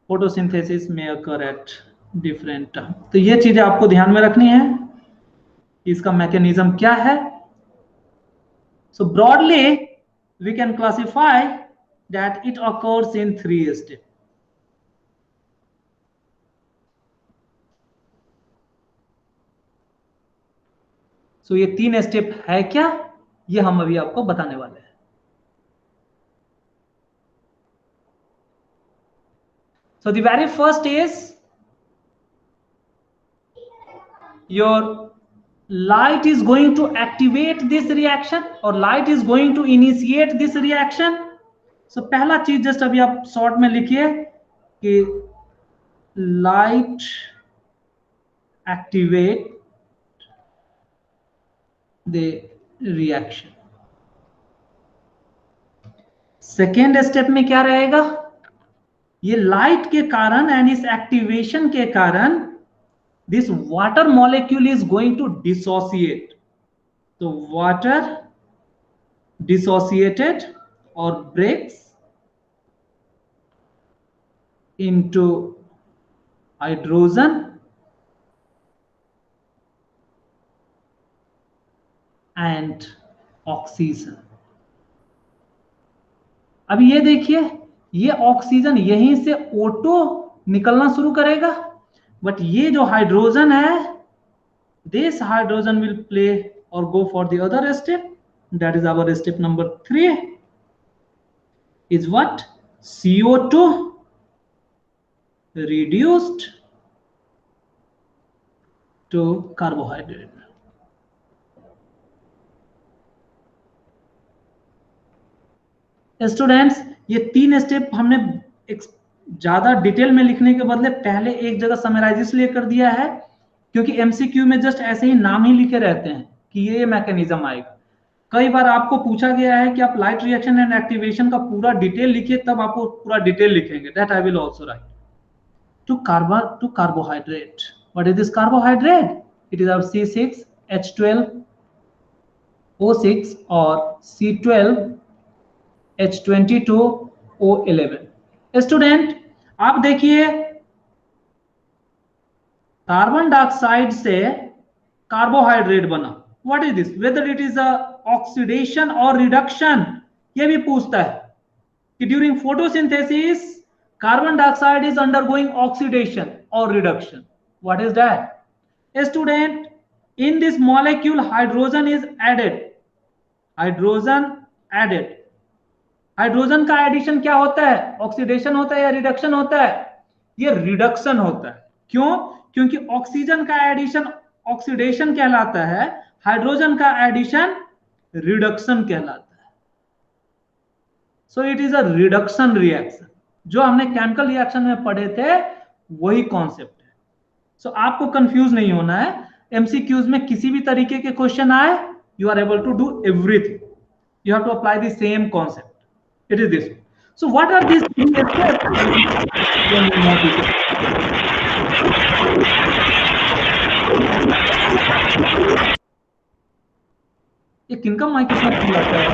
photosynthesis may occur at different time. तो ये चीजें आपको ध्यान में रखनी है, इसका mechanism क्या है. So broadly, we can classify that it occurs in 3 steps. So ये 3 स्टेप है क्या, ये हम अभी आपको बताने वाले हैं. So the very first is your light is going to activate this reaction or light is going to initiate this reaction. So पहला चीज जस्ट अभी आप शॉर्ट में लिखिए कि light activate the reaction. Second step में क्या रहेगा? ये लाइट के कारण एंड इस एक्टिवेशन के कारण this water molecule is going to dissociate. So water dissociated or breaks into hydrogen and oxygen. अब ये देखिए, ये ऑक्सीजन यहीं से O2 निकलना शुरू करेगा, बट ये जो हाइड्रोजन है, this hydrogen will play or go for the other step. That is our step number 3 is what? CO2 reduced to carbohydrate. Students, ये 3 स्टेप हमने ज्यादा डिटेल में लिखने के बदले पहले एक जगह समराइज इसलिए कर दिया है क्योंकि एमसीक्यू में जस्ट ऐसे ही नाम ही लिखे रहते हैं कि ये मैकेनिज्म आएगा। कई बार आपको पूछा गया है कि आप लाइट रिएक्शन एंड एक्टिवेशन का पूरा डिटेल लिखिए, तब आपको पूरा डिटेल लिखेंगे। That I will also write. To carbohydrate, what is this carbohydrate? It is our C6H12O6 or C12H22O11। Student, आप देखिए, कार्बन डाइऑक्साइड से कार्बोहाइड्रेट बना। What is this? Whether it is oxidation और रिडक्शन, ये भी पूछता है कि during photosynthesis carbon dioxide is undergoing oxidation और reduction. What is that? Student, in this molecule hydrogen is added. Hydrogen added. Hydrogen का एडिशन क्या होता है? ऑक्सीडेशन होता है या रिडक्शन होता है? ये रिडक्शन होता है। क्यों? क्योंकि ऑक्सीजन का एडिशन ऑक्सीडेशन कहलाता है, हाइड्रोजन का एडिशन रिडक्शन कहलाता है। सो it is a reduction reaction. जो हमने केमिकल रिएक्शन में पढ़े थे वही कॉन्सेप्ट है। सो आपको कंफ्यूज नहीं होना है। एमसीक्यूज में किसी भी तरीके के क्वेश्चन आए, you are able to do everything. You have to apply the same concept. It is this. So what are these 3 steps? ये किनका माइक इसमें खुल जाता है?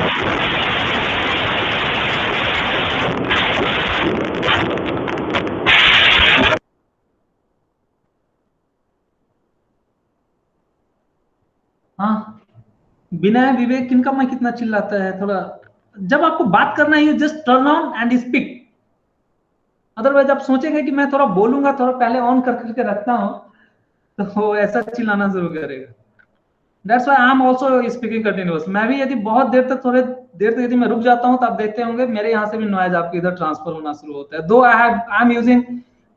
हाँ, बिना विवेक किनका माइक कितना चिल्लाता है? थोड़ा जब आपको बात करना है, just turn on and speak. Otherwise आप सोचेंगे कि मैं थोड़ा बोलूंगा, थोड़ा पहले ऑन करके रखता हूं, तो ऐसा चिल्लाना शुरू करेगा। That's why I am also speaking continuous. मैं भी यदि बहुत देर तक, थोड़े देर तक यदि मैं रुक जाता हूं, तो आप देखते होंगे मेरे यहाँ से भी नॉइज आपके इधर ट्रांसफर होना शुरू होता है। Though I am using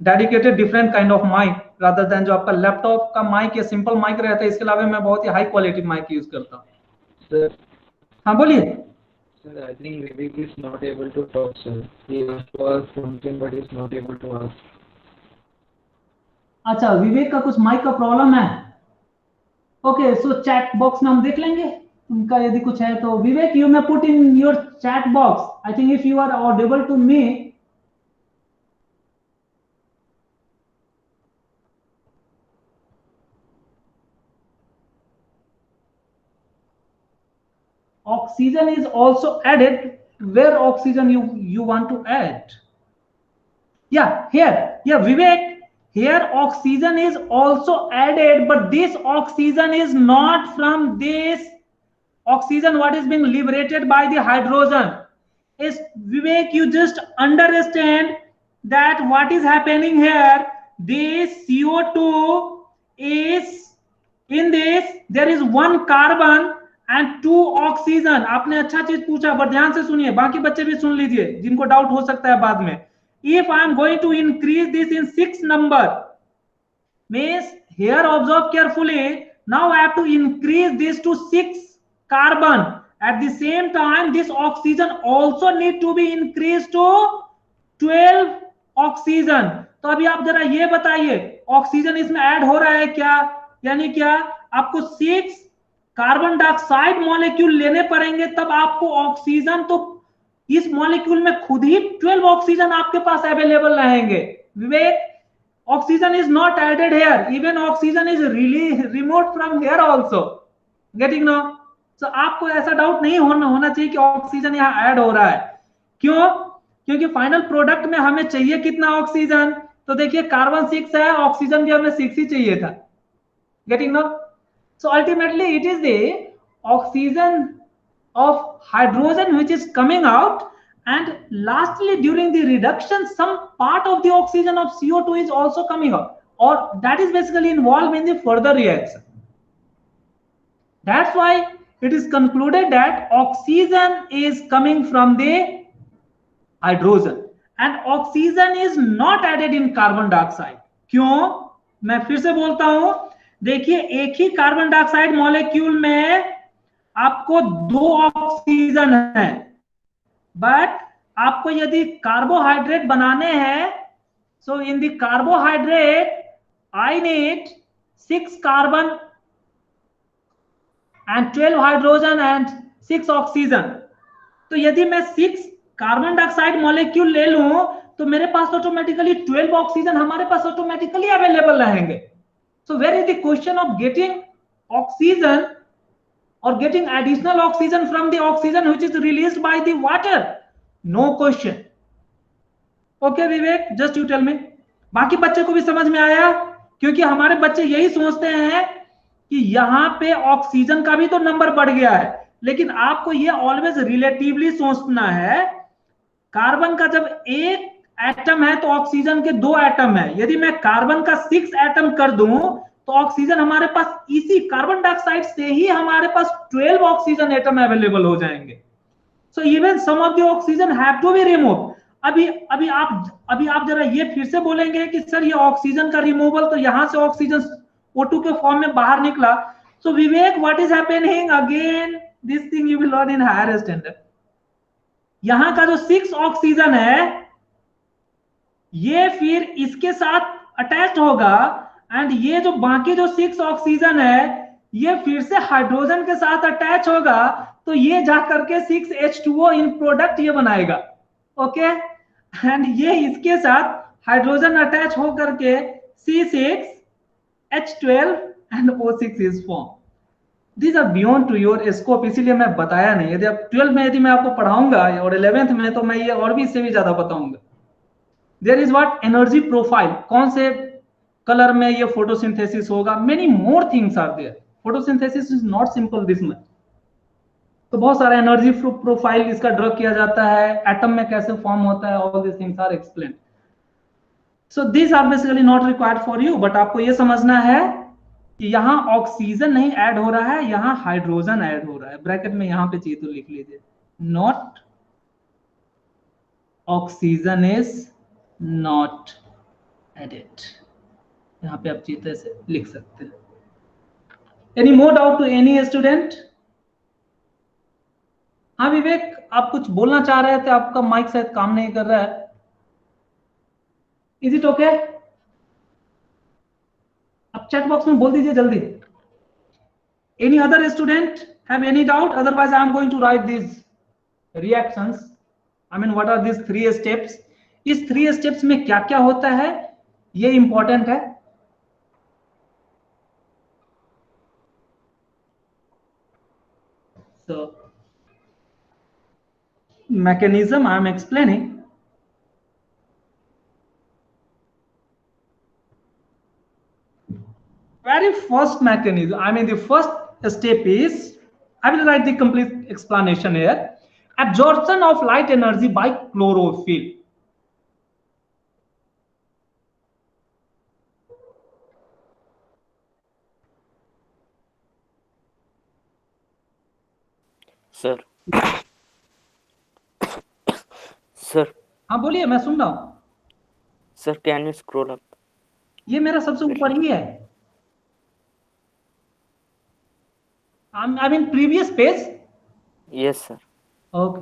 dedicated different kind of mic rather than जो आपका लैपटॉप का माइक या सिंपल माइक रहता है। इसके अलावा मैं बहुत ही हाई क्वालिटी माइक यूज करता हूँ। हाँ बोलिए। Sir, I think Vivek is not able to talk, sir. He wants to ask something, but he is not able to ask. अच्छा, विवेक का कुछ माइक का प्रॉब्लम है। ओके, सो चैट बॉक्स में हम देख लेंगे उनका यदि कुछ है तो। Vivek, you may put in your chat box. I think if you are audible to me, oxygen is also added. Where oxygen you want to add? Yeah, here. Yeah, Vivek, here oxygen is also added, but this oxygen is not from this oxygen what is being liberated by the hydrogen. Is Vivek, you just understand that what is happening here? This CO2 is in this, there is 1 carbon and 2 oxygen. आपने अच्छा चीज पूछा, पर ध्यान से सुनिए, बाकी बच्चे भी सुन लीजिए जिनको डाउट हो सकता है बाद में। If I am going to increase this in 6 number, means here observe carefully, now I have to increase this to 6 carbon. At the same time this oxygen also need to be increase to 12 oxygen. तो अभी आप जरा ये बताइए, oxygen इसमें add हो रहा है क्या? यानी क्या आपको 6 कार्बन डाइऑक्साइड मॉलिक्यूल लेने पड़ेंगे, तब आपको ऑक्सीजन तो इस मॉलिक्यूल में खुद ही 12 ऑक्सीजन आपके पास अवेलेबल रहेंगे। Vivek, oxygen is not added here, even oxygen is really removed from here also. Getting no? So आपको ऐसा डाउट नहीं होना चाहिए कि ऑक्सीजन यहाँ ऐड हो रहा है। क्यों? क्योंकि फाइनल प्रोडक्ट में हमें चाहिए कितना ऑक्सीजन, तो देखिए कार्बन 6 है, ऑक्सीजन भी हमें 6 ही चाहिए था। Getting no? So ultimately it is the oxygen of hydrogen which is coming out, and lastly during the reduction some part of the oxygen of CO2 is also coming out, or that is basically involved in the further reaction. That's why it is concluded that oxygen is coming from the hydrogen and oxygen is not added in carbon dioxide. क्यों? मैं फिर से बोलता हूं, देखिए एक ही carbon dioxide molecule में आपको 2 ऑक्सीजन है, बट आपको यदि कार्बोहाइड्रेट बनाने हैं, so in the carbohydrate I need 6 carbon and 12 hydrogen and 6 oxygen. तो यदि मैं 6 कार्बन डाइऑक्साइड मॉलिक्यूल ले लूं तो मेरे पास ऑटोमेटिकली 12 ऑक्सीजन हमारे पास ऑटोमेटिकली अवेलेबल रहेंगे। So where is the question of getting oxygen or getting additional oxygen from the oxygen which is released by the water? No question. Okay Vivek, just you tell me. बाकी बच्चे को भी समझ में आया? क्योंकि हमारे बच्चे यही सोचते हैं कि यहाँ पे ऑक्सीजन का भी तो नंबर बढ़ गया है, लेकिन आपको ये ऑलवेज रिलेटिवली सोचना है। कार्बन का जब एक एटम है तो ऑक्सीजन के 2 एटम है। यदि मैं कार्बन का 6 एटम कर दूं तो ऑक्सीजन हमारे पास इसी कार्बन डाइऑक्साइड से ही हमारे पास 12 ऑक्सीजन एटम अवेलेबल हो जाएंगे। So even some of the oxygen have to be remove. अभी आप जरा ये फिर से बोलेंगे कि सर ये ऑक्सीजन का रिमूवल, तो यहां से ऑक्सीजन O2 के फॉर्म में बाहर निकला। So Vivek, what is happening again? This thing you will learn in higher standard. यहां का जो 6 ऑक्सीजन है ये फिर इसके साथ अटैच्ड होगा, एंड ये जो बाकी जो 6 ऑक्सीजन है ये फिर से हाइड्रोजन के साथ अटैच होगा, तो ये जा करके 6H2O इन प्रोडक्ट ये बनाएगा। ओके, एंड ये इसके साथ हाइड्रोजन अटैच हो करके C6H12 and O6 is form. These are beyond to your scope, इसीलिए मैं बताया नहीं। यदि आप 12 में यदि मैं आपको पढ़ाऊंगा और 11th में, तो मैं ये और भी इससे भी ज्यादा बताऊंगा। There is what energy profile, कौन से कलर में ये फोटोसिंथेसिस होगा, many more things are there. Photosynthesis is not simple this much. तो बहुत सारा एनर्जी प्रोफाइल इसका ड्रॉ किया जाता है, एटम में कैसे फॉर्म होता है, all this things are explained. So this are basically not required for you, but आपको ये समझना है कि यहाँ ऑक्सीजन नहीं ऐड हो रहा है, यहाँ हाइड्रोजन ऐड हो रहा है। ब्रैकेट में यहाँ पे चाहिए तो लिख लीजिए, not oxygen is not added. यहाँ पे आप चीते से लिख सकते हैं। Any more doubt to any student? हाँ विवेक, आप कुछ बोलना चाह रहे थे, आपका माइक शायद काम नहीं कर रहा है। Is it okay? आप चैट बॉक्स में बोल दीजिए जल्दी। Any other student have any doubt? Otherwise I am going to write this reactions. I mean what are this 3 steps? इस 3 स्टेप्स में क्या क्या होता है ये इंपॉर्टेंट है। So mechanism I am explaining. Very first mechanism, I mean the first step is, I will write the complete explanation here. Absorption of light energy by chlorophyll. Sir sir हाँ बोलिए, मैं सुन रहा हूँ। Sir can you scroll up? ये मेरा सबसे ऊपर ही है। I mean previous page. Yes sir. Okay,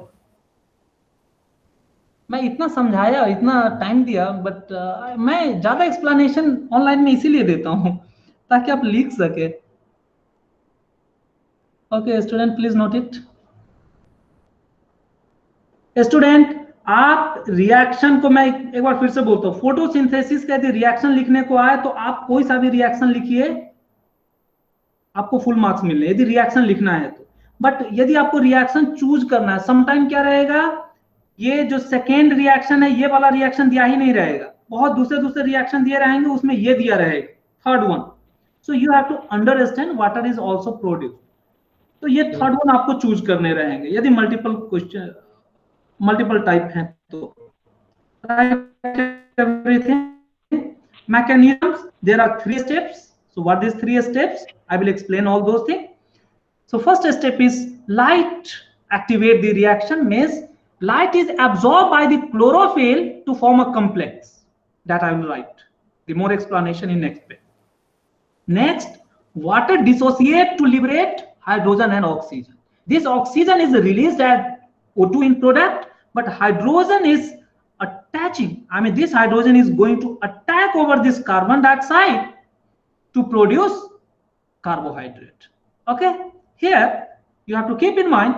मैं इतना समझाया, इतना टाइम दिया, बट मैं ज्यादा एक्सप्लेनेशन ऑनलाइन में इसीलिए देता हूँ ताकि आप लिख सके। Okay student, please note it. Student, आप रिएक्शन को, मैं एक बार फिर से बोलता हूँ, फोटोसिंथेसिस का यदि रिएक्शन लिखने को आए तो आप कोई सा भी रिएक्शन लिखिए, आपको फुल मार्क्स मिल रहे यदि रिएक्शन लिखना है तो। बट यदि आपको रिएक्शन चूज करना है, समटाइम क्या रहेगा, ये जो सेकेंड रिएक्शन है ये वाला रिएक्शन दिया ही नहीं रहेगा, बहुत दूसरे दूसरे रिएक्शन दिए रहेंगे, उसमें ये दिया रहेगा third one. So you have to understand water is also produce. तो ये थर्ड वन आपको चूज करने रहेंगे यदि मल्टीपल क्वेश्चन, मल्टीपल टाइप हैं तो। everything mechanisms, there are 3 steps. So what these 3 steps, I will explain all those things. So first step is light activate the reaction, means light is absorbed by the chlorophyll to form a complex that I will write the more explanation in next page. Next, water dissociate to liberate hydrogen and oxygen. This oxygen is released as O2 in product, but hydrogen is attaching, I mean this hydrogen is going to attack over this carbon dioxide to produce carbohydrate. Okay, here you have to keep in mind,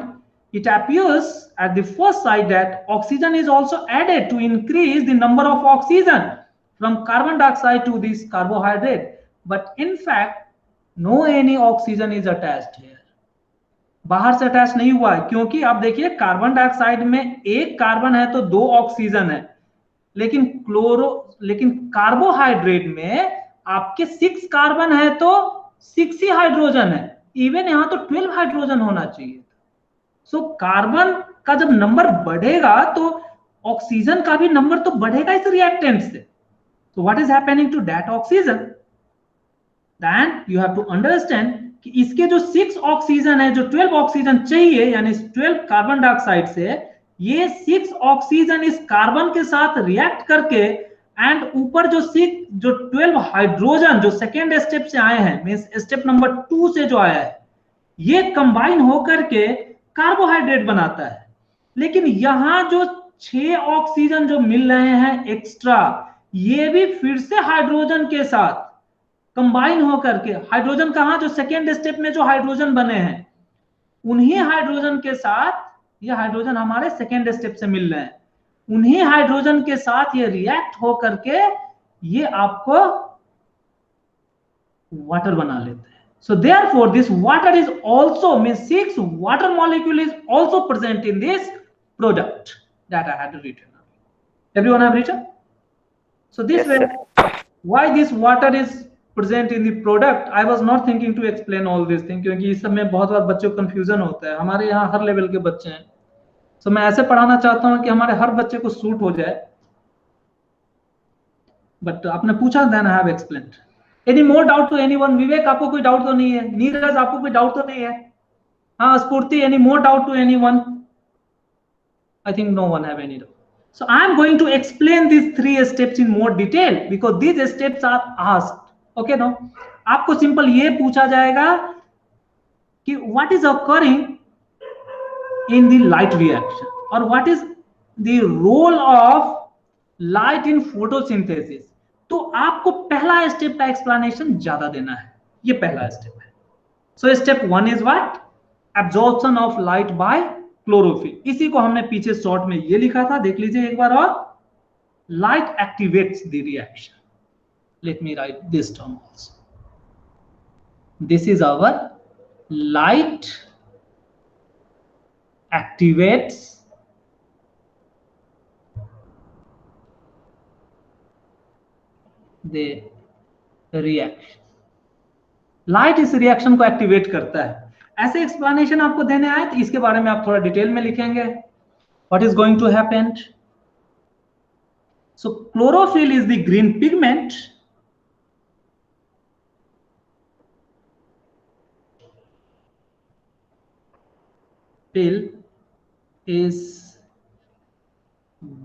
it appears at the first sight that oxygen is also added to increase the number of oxygen from carbon dioxide to this carbohydrate, but in fact no any oxygen is attached here. बाहर से attach नहीं हुआ है, क्योंकि आप देखिए carbon dioxide में एक कार्बन है तो 2 ऑक्सीजन है, लेकिन कार्बोहाइड्रेट में आपके 6 कार्बन है तो 6 ही हाइड्रोजन है, इवन यहां तो 12 हाइड्रोजन होना चाहिए। सो कार्बन का जब नंबर बढ़ेगा तो ऑक्सीजन का भी नंबर तो बढ़ेगा इस रिएक्टेंट से। So what is happening to that oxygen, then you have to understand कि इसके जो 6 ऑक्सीजन है, जो 12 ऑक्सीजन चाहिए, यानी 12 कार्बन डाइऑक्साइड से ये 6 ऑक्सीजन इस कार्बन के साथ रिएक्ट करके एंड ऊपर जो 12 हाइड्रोजन जो सेकेंड स्टेप से आए हैं, मींस स्टेप नंबर 2 से जो आया है, ये कंबाइन होकर के कार्बोहाइड्रेट बनाता है। लेकिन यहां जो 6 ऑक्सीजन जो मिल रहे हैं एक्स्ट्रा, ये भी फिर से हाइड्रोजन के साथ कंबाइन होकर के, हाइड्रोजन कहां, जो सेकेंड स्टेप में जो हाइड्रोजन बने हैं उन्हीं हाइड्रोजन के साथ, ये हाइड्रोजन हमारे सेकेंड स्टेप से मिल रहे हैं, उन्हीं हाइड्रोजन के साथ ये रिएक्ट होकर के ये आपको वाटर बना लेते हैं। So therefore this water is also, means 6 water molecule is also present in this product that I had written. Everyone have written? So this way why this water is present in the product, I was not thinking to explain all these things, क्योंकि इस समय बहुत बार बच्चों को confusion होता है, हमारे यहाँ हर लेवल के बच्चे हैं। So मैं ऐसे पढ़ाना चाहता हूँ कि हमारे हर बच्चे को सूट हो जाए, बट आपने पूछा, then I have explained. Any more doubt to anyone? विवेक, आपको कोई डाउट तो नहीं है? नीरज, आपको कोई डाउट तो नहीं है? हाँ, स्फूर्ति, any more doubt to anyone? I think no one have any doubt. So I am going to explain these 3 steps in more detail because these steps are asked. Okay no, आपको simple ये पूछा जाएगा कि what is occurring in the light reaction और what is the role of light in photosynthesis. तो आपको पहला step का एक्सप्लेनेशन ज्यादा देना है, ये पहला स्टेप है। So step 1 is what, absorption of light by chlorophyll. इसी को हमने पीछे शॉर्ट में ये लिखा था, देख लीजिए एक बार और, light activates the reaction. Let me write this term also. This is our light activates the reaction. Light इस रिएक्शन को एक्टिवेट करता है। ऐसे एक्सप्लेनेशन आपको देने आए तो इसके बारे में आप थोड़ा डिटेल में लिखेंगे, what is going to happen. So chlorophyll is the green pigment. Pill is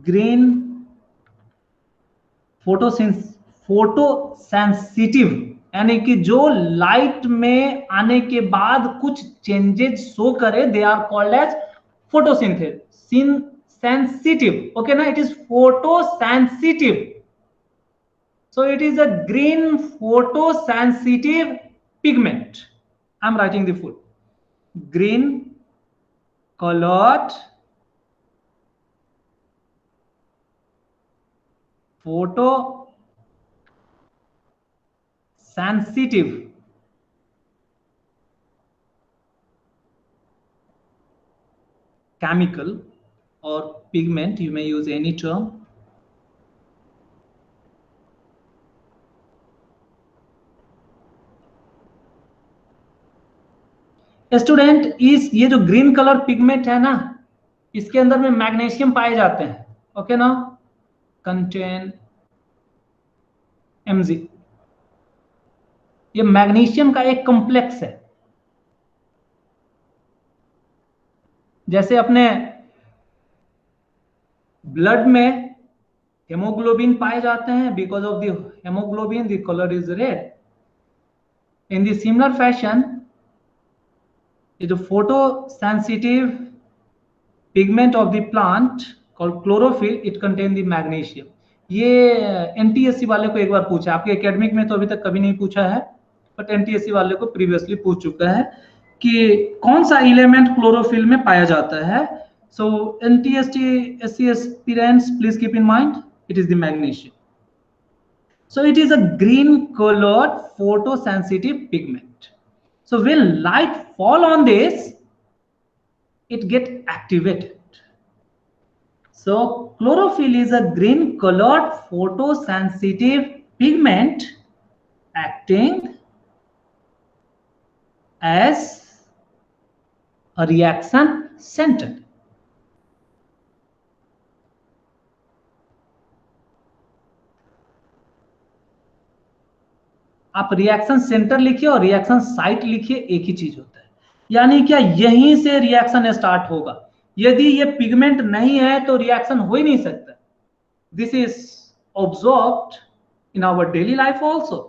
green photosensitive, यानी कि जो लाइट में आने के बाद कुछ चेंजेस शो करे, they are called as photosensitive. Okay ना, it is photosensitive, so it is a green photosensitive pigment. I am writing the full, green colored photo sensitive chemical or pigment, you may use any term. Student, इस ये जो green colour pigment है ना, इसके अंदर में magnesium पाए जाते हैं. ओके ना, कंटेन Mg. ये मैग्नीशियम का एक कॉम्प्लेक्स है. जैसे अपने ब्लड में हेमोग्लोबिन पाए जाते हैं, because of the haemoglobin the colour is red. In the similar fashion, ये जो photo sensitive pigment of the plant called chlorophyll, it contain the magnesium. ये एनटीएससी वाले को एक बार पूछा, आपके एकेडमिक में तो अभी तक कभी नहीं पूछा है, बट एनटीएससी वाले को प्रीवियसली पूछ चुका है कि कौन सा एलिमेंट क्लोरोफिल में पाया जाता है. सो NTSC aspirants, please keep in mind, it is the magnesium. So it is a green colored photosensitive pigment. So when light fall on this, it get activated. So chlorophyll is a green colored photosensitive pigment acting as a reaction center. आप reaction centre लिखिए और reaction site लिखिए, एक ही चीज होता है. यानी क्या, यहीं से रिएक्शन स्टार्ट होगा. यदि ये पिगमेंट नहीं है तो रिएक्शन हो ही नहीं सकता. This is observed in our daily life also.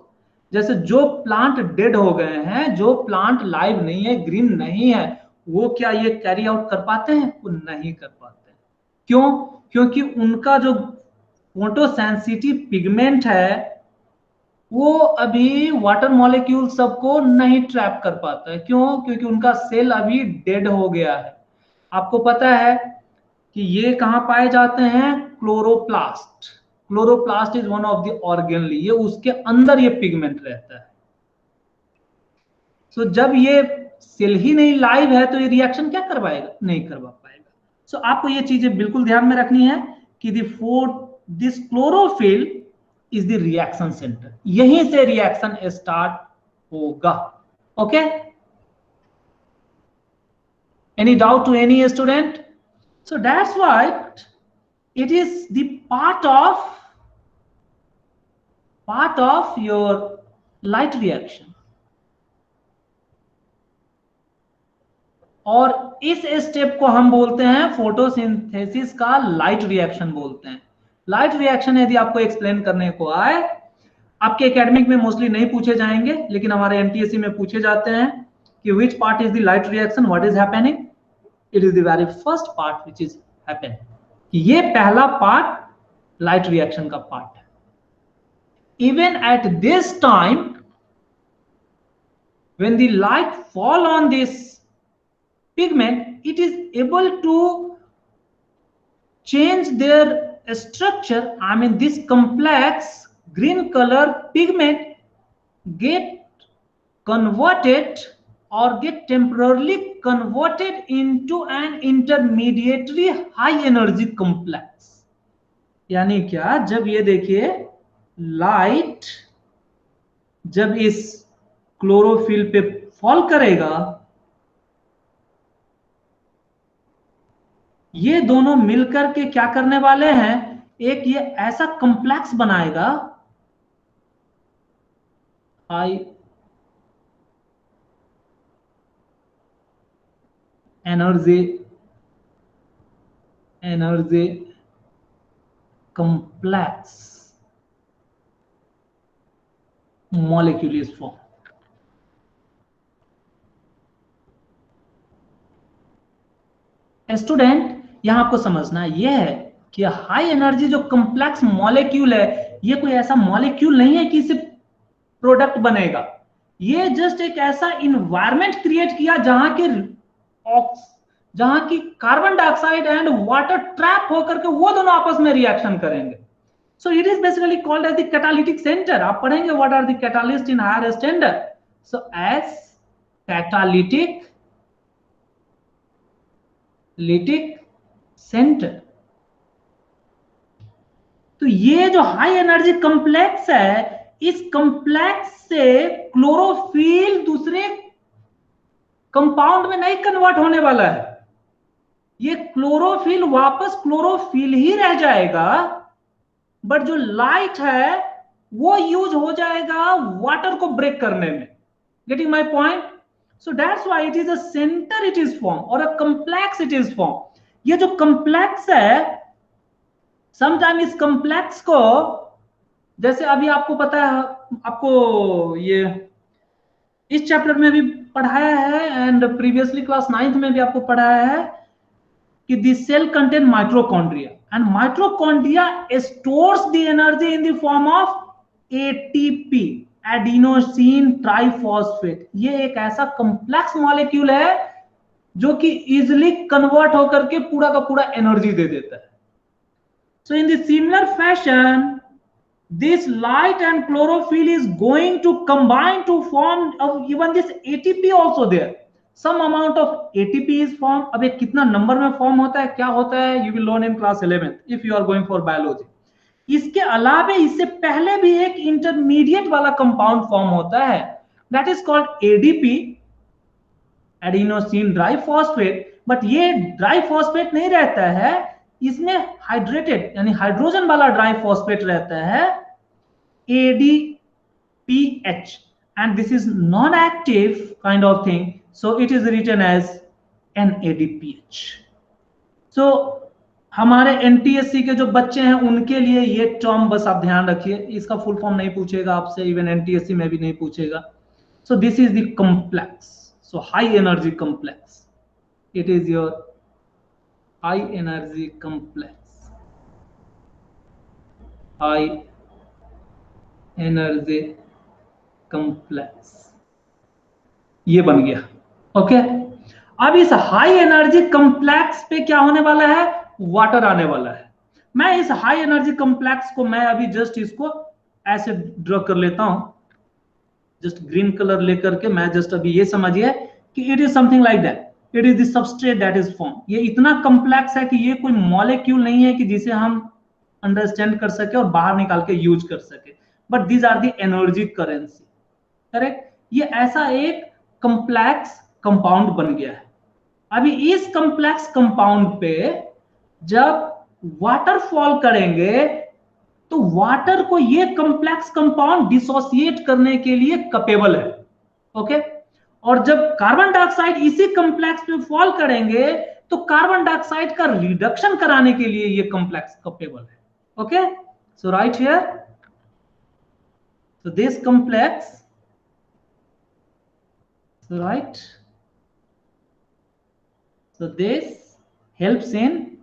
जैसे जो प्लांट डेड हो गए हैं, जो प्लांट लाइव नहीं है, ग्रीन नहीं है, वो क्या ये कैरी आउट कर पाते हैं? वो नहीं कर पाते हैं. क्यों? क्योंकि उनका जो फोटोसेंसिटिव पिगमेंट है वो अभी वाटर मॉलिक्यूल सबको नहीं ट्रैप कर पाता है. क्यों? क्योंकि उनका सेल अभी डेड हो गया है. आपको पता है कि ये कहां पाए जाते हैं? Chloroplast. Chloroplast is one of the organelle, ये उसके अंदर ये पिगमेंट रहता है. सो जब ये सेल ही नहीं लाइव है तो ये रिएक्शन क्या करवाएगा? नहीं करवा पाएगा. सो आपको ये चीजें बिल्कुल ध्यान में रखनी है कि this chlorophyll is the reaction centre. यहीं से रिएक्शन स्टार्ट होगा. Okay, any doubt to any student? So that's why it is the part of your light reaction. और इस स्टेप को हम बोलते हैं फोटोसिंथेसिस का लाइट रिएक्शन बोलते हैं. लाइट रिएक्शन यदि आपको एक्सप्लेन करने को आए, आपके एकेडमिक में मोस्टली नहीं पूछे जाएंगे, लेकिन हमारे एनटीएससी में पूछे जाते हैं कि which part is the light reaction, what is happening. It is the very first part which is happening. ये पहला पार्ट लाइट रिएक्शन का पार्ट है. Even at this time when the light fall on this pigment, it is able to change their structure. I mean, this complex green color pigment get converted or get temporarily converted into an intermediary high energy complex. यानी क्या, जब ये देखिए light जब इस chlorophyll पे fall करेगा, ये दोनों मिलकर के क्या करने वाले हैं? एक ये ऐसा कॉम्प्लेक्स बनाएगा, high energy complex molecule is form. Student, यहां आपको समझना यह है कि हाई एनर्जी जो कॉम्प्लेक्स मॉलिक्यूल है, ये कोई ऐसा मॉलिक्यूल नहीं है कि इससे प्रोडक्ट बनेगा. ये जस्ट एक ऐसा इन्वायरमेंट क्रिएट किया जहां की carbon dioxide and water trap होकर के वो दोनों आपस में रिएक्शन करेंगे. So it is basically called as the catalytic center. आप पढ़ेंगे what are the catalysts in higher standard. So as catalytic center. तो ये जो हाई एनर्जी कॉम्प्लेक्स है, इस कॉम्प्लेक्स से क्लोरोफिल दूसरे कंपाउंड में नहीं कन्वर्ट होने वाला है, ये क्लोरोफिल वापस क्लोरोफिल ही रह जाएगा, बट जो लाइट है वो यूज हो जाएगा वाटर को ब्रेक करने में. Getting my point? So that's why it is a centre it is form और a complex it is form. ये जो कॉम्प्लेक्स है, समटाइम इस कॉम्प्लेक्स को, जैसे अभी आपको पता है, आपको ये इस चैप्टर में भी पढ़ाया है एंड प्रीवियसली क्लास 9th में भी आपको पढ़ाया है कि this cell contain mitochondria and mitochondria stores the energy in the form of ATP, adenosine triphosphate. ये एक ऐसा कॉम्प्लेक्स मॉलिक्यूल है जो कि इजिली कन्वर्ट होकर के पूरा का पूरा एनर्जी दे देता है. So in the similar fashion, this light and chlorophyll is going to combine to form even this ATP also there. Some amount of ATP is formed. अब ये कितना नंबर में फॉर्म होता है, क्या होता है, you will learn in class 11th if you are going for biology. इसके अलावे इससे पहले भी एक इंटरमीडिएट वाला कंपाउंड फॉर्म होता है, that is called ADP, adenosine diphosphate. But ये डाइफॉस्फेट नहीं रहता है, इसमें हाइड्रेटेड यानी हाइड्रोजन वाला डाइफॉस्फेट रहता है, ADPH, and this is non-active kind of thing, so it is written as NADPH. So हमारे NTSC के जो बच्चे हैं उनके लिए ये टर्म बस आप ध्यान रखिए, इसका फुल फॉर्म नहीं पूछेगा आपसे, इवन NTSC में भी नहीं पूछेगा. So this is the complex, so high energy complex, it is your high energy complex, high energy complex, ये बन गया. ओके, अब इस हाई एनर्जी कॉम्प्लेक्स पे क्या होने वाला है, वाटर आने वाला है. मैं इस हाई एनर्जी कॉम्प्लेक्स को मैं अभी जस्ट इसको ऐसे ड्रॉ कर लेता हूं, जस्ट ग्रीन कलर लेकर के. मैं जस्ट अभी ये समझिए कि it is something like that, it is the substrate that is form. ये इतना कॉम्प्लेक्स है कि ये कोई मॉलिक्यूल नहीं है कि जिसे हम अंडरस्टैंड कर सके और बाहर निकाल के यूज कर सके, but these are the energy currency. Correct? ये ऐसा एक कॉम्प्लेक्स कंपाउंड बन गया है. अभी इस कॉम्प्लेक्स कंपाउंड पे जब वाटर फॉल करेंगे तो वाटर को ये कॉम्प्लेक्स कंपाउंड डिसोसिएट करने के लिए कैपेबल है. ओके, और जब कार्बन डाइऑक्साइड इसी कॉम्प्लेक्स पे फॉल करेंगे तो कार्बन डाइऑक्साइड का रिडक्शन कराने के लिए ये कॉम्प्लेक्स कैपेबल है. Okay, so right here, so this complex, so right, so this helps in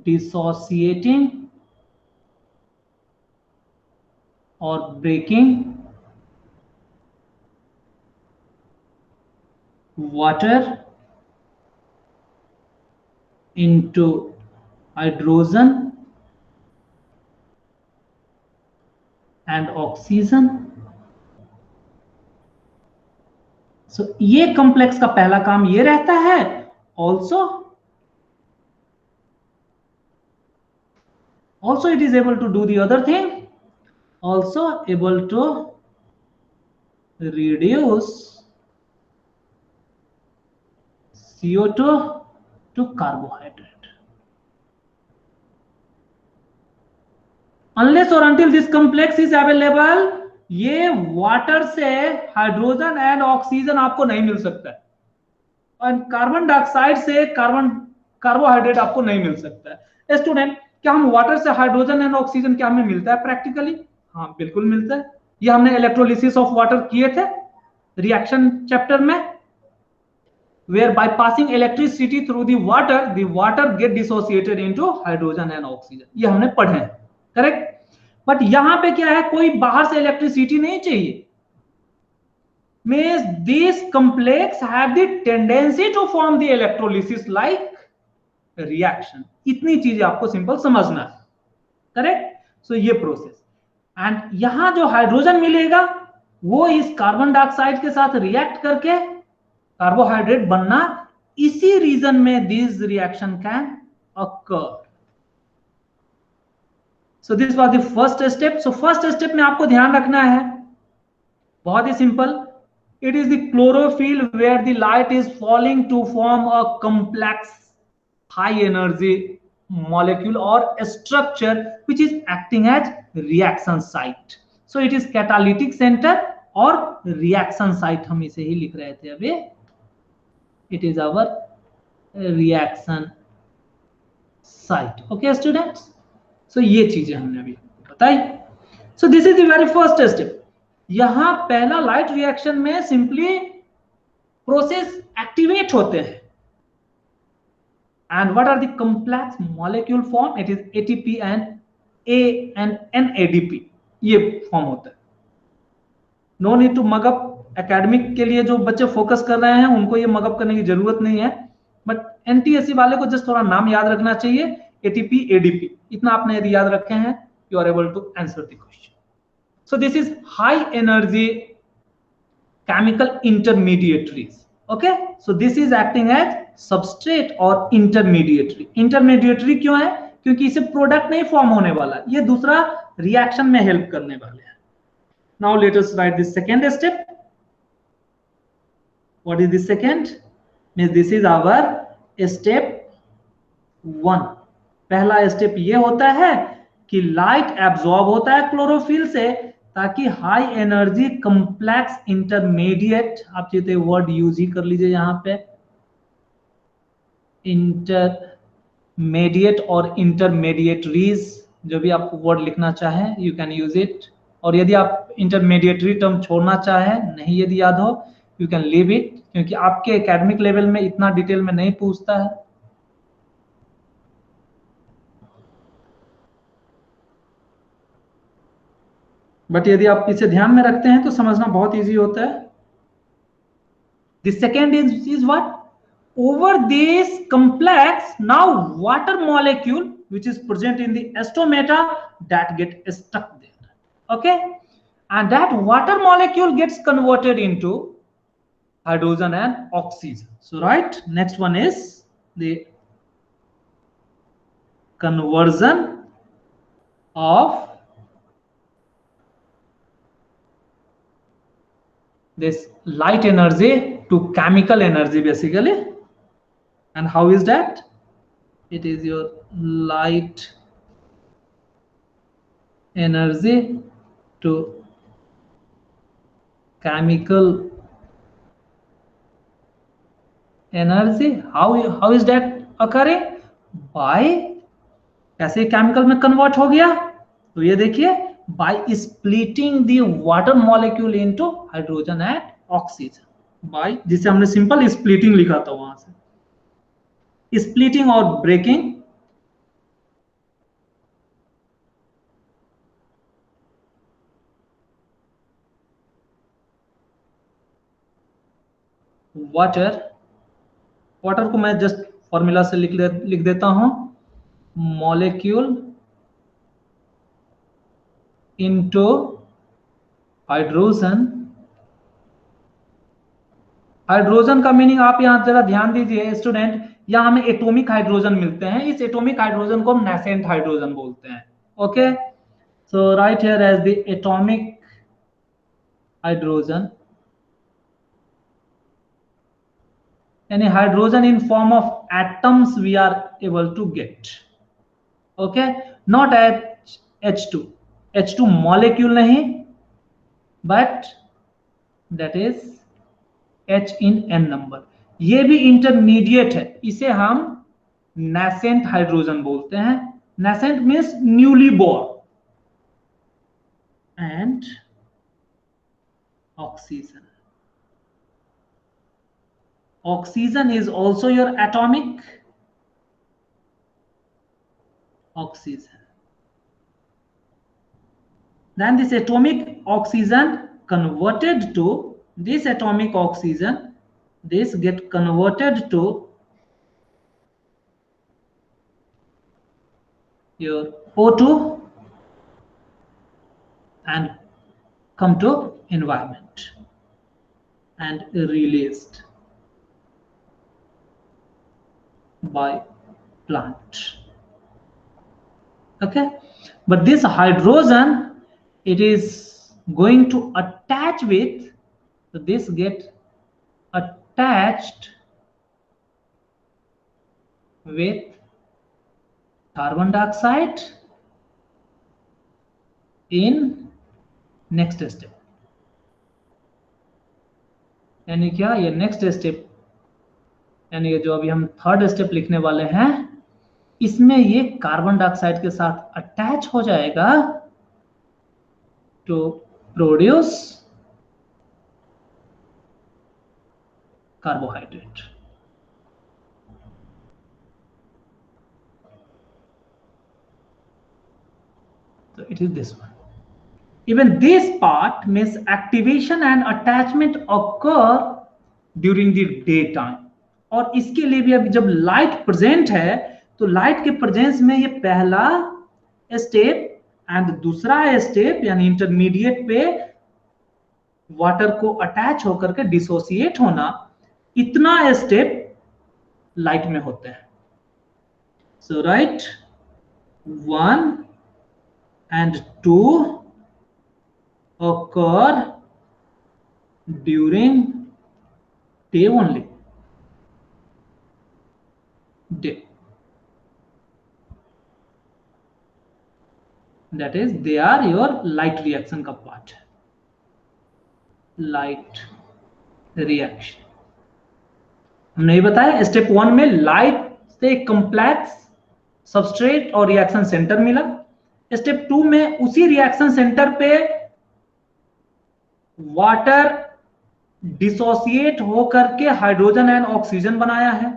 dissociating or breaking water into hydrogen and oxygen. So ये कॉम्प्लेक्स का पहला काम ये रहता है. Also it is able to do the other thing, also able to reduce CO2 to carbohydrate. Unless or until this complex is available, ये water से hydrogen and oxygen आपको नहीं मिल सकता है, और कार्बन डाइऑक्साइड से कार्बोहाइड्रेट आपको नहीं मिल सकता है. स्टूडेंट, क्या हम वाटर से हाइड्रोजन एंड ऑक्सीजन क्या हमें मिलता है प्रैक्टिकली? हाँ, बिल्कुल मिलता है. ये हमने इलेक्ट्रोलिसिस ऑफ वाटर किए थे रिएक्शन चैप्टर में, where by passing electricity through the water get dissociated into hydrogen and oxygen. ये हमने पढ़े हैं. करेक्ट? बट यहां पे क्या है, कोई बाहर से इलेक्ट्रिसिटी नहीं चाहिए. means these complex have the tendency to form the electrolysis like reaction. इतनी चीजें आपको सिंपल समझना है, करेक्ट? सो ये प्रोसेस, एंड यहां जो हाइड्रोजन मिलेगा वो इस कार्बन डाइऑक्साइड के साथ रिएक्ट करके कार्बोहाइड्रेट बनना, इसी रीजन में this reaction can occur. So this was the first step. So first step में आपको ध्यान रखना है, बहुत ही simple, it is the chlorophyll where the light is falling to form a complex high energy molecule or a structure which is acting as reaction site. So it is catalytic center और reaction site, हम इसे ही लिख रहे थे अभी, it is our reaction site. Okay students, so ये चीजें हमने अभी बताई. So this is the very first step. यहां पहला लाइट रिएक्शन में सिंपली प्रोसेस एक्टिवेट होते हैं, and what are the complex molecule form? It is ATP and NADP, ये फॉर्म होता है. No need to mug up. Academic के लिए जो बच्चे फोकस कर रहे हैं उनको ये मगअप करने की जरूरत नहीं है, बट NTSC वाले को जस्ट थोड़ा नाम याद रखना चाहिए, ATP ADP, इतना आपने यदि याद रखे हैं, you are able to answer the question. So this is high energy chemical intermediaries. Okay, so this is acting as substrate or intermediary. Intermediary क्यों है? क्योंकि इसे प्रोडक्ट नहीं फॉर्म होने वाला, ये दूसरा रिएक्शन में हेल्प करने वाले हैं. Now let us write the second step. What is the second? Means this is our step 1. पहला स्टेप ये होता है कि लाइट एब्जॉर्ब होता है क्लोरोफिल से, ताकि हाई एनर्जी कॉम्प्लेक्स इंटरमीडिएट, आप चाहते वर्ड यूज ही कर लीजिए यहाँ पे, इंटरमीडिएट और इंटरमीडिएटरीज, जो भी आप वर्ड लिखना चाहें यू कैन यूज इट. और यदि आप इंटरमीडिएटरी टर्म छोड़ना चाहें, नहीं यदि याद हो, यू कैन लीव इट, क्योंकि आपके एकेडमिक लेवल में इतना डिटेल में नहीं पूछता है. बट यदि आप इसे ध्यान में रखते हैं तो समझना बहुत इजी होता है. The second is what? Over this complex, now water molecule which is present in the stomata that get stuck there. Okay, and that water molecule gets converted into hydrogen and oxygen. So right, next one is the conversion of this light energy to chemical energy basically. And how is that? It is your light energy to chemical energy. How is that occurring? By कैसे chemical में convert हो गया? तो ये देखिए, by splitting the water molecule into hydrogen and oxygen, by, जिसे हमने simple splitting लिखा था वहां से, स्प्लिटिंग और ब्रेकिंग. वाटर को मैं जस्ट फॉर्मूला से लिख देता हूं, मॉलिक्यूल इनटू हाइड्रोजन. हाइड्रोजन का मीनिंग आप यहां जरा ध्यान दीजिए स्टूडेंट, यहां हमें एटॉमिक हाइड्रोजन मिलते हैं, इस एटॉमिक हाइड्रोजन को हम नेसेंट हाइड्रोजन बोलते हैं. Okay, so right here as the atomic hydrogen, यानी hydrogen in form of atoms we are able to get. Okay, not H2. H2 molecule नहीं, but that is H in n number. ये भी intermediate है, इसे हम nascent hydrogen बोलते हैं. Nascent means newly born. And oxygen. Oxygen is also your atomic oxygen. Then this atomic oxygen converted to this atomic oxygen, this get converted to your O2 and come to environment and released by plant. Okay, but this hydrogen, it is going to attach with, so this get attached with carbon dioxide in next step. यानी क्या, ये next step, यानी ये जो अभी हम third step लिखने वाले हैं, इसमें ये कार्बन डाइऑक्साइड के साथ अटैच हो जाएगा to produce carbohydrate. So it is this one. Even this part means activation and attachment occur during the daytime. और इसके लिए भी अभी जब लाइट प्रेजेंट है तो लाइट के प्रेजेंस में ये पहला स्टेप एंड दूसरा स्टेप यानी इंटरमीडिएट पे वाटर को अटैच होकर के डिसोसिएट होना, इतना स्टेप लाइट में होते हैं. सो right, 1 and 2 occur during day only. Day. That is, they are your light reaction का part. Light reaction. हमने ये बताया स्टेप 1 में लाइट से कॉम्प्लेक्स सबस्ट्रेट और रिएक्शन सेंटर मिला. स्टेप 2 में उसी रिएक्शन सेंटर पे वाटर डिसोसिएट होकर के हाइड्रोजन एंड ऑक्सीजन बनाया है.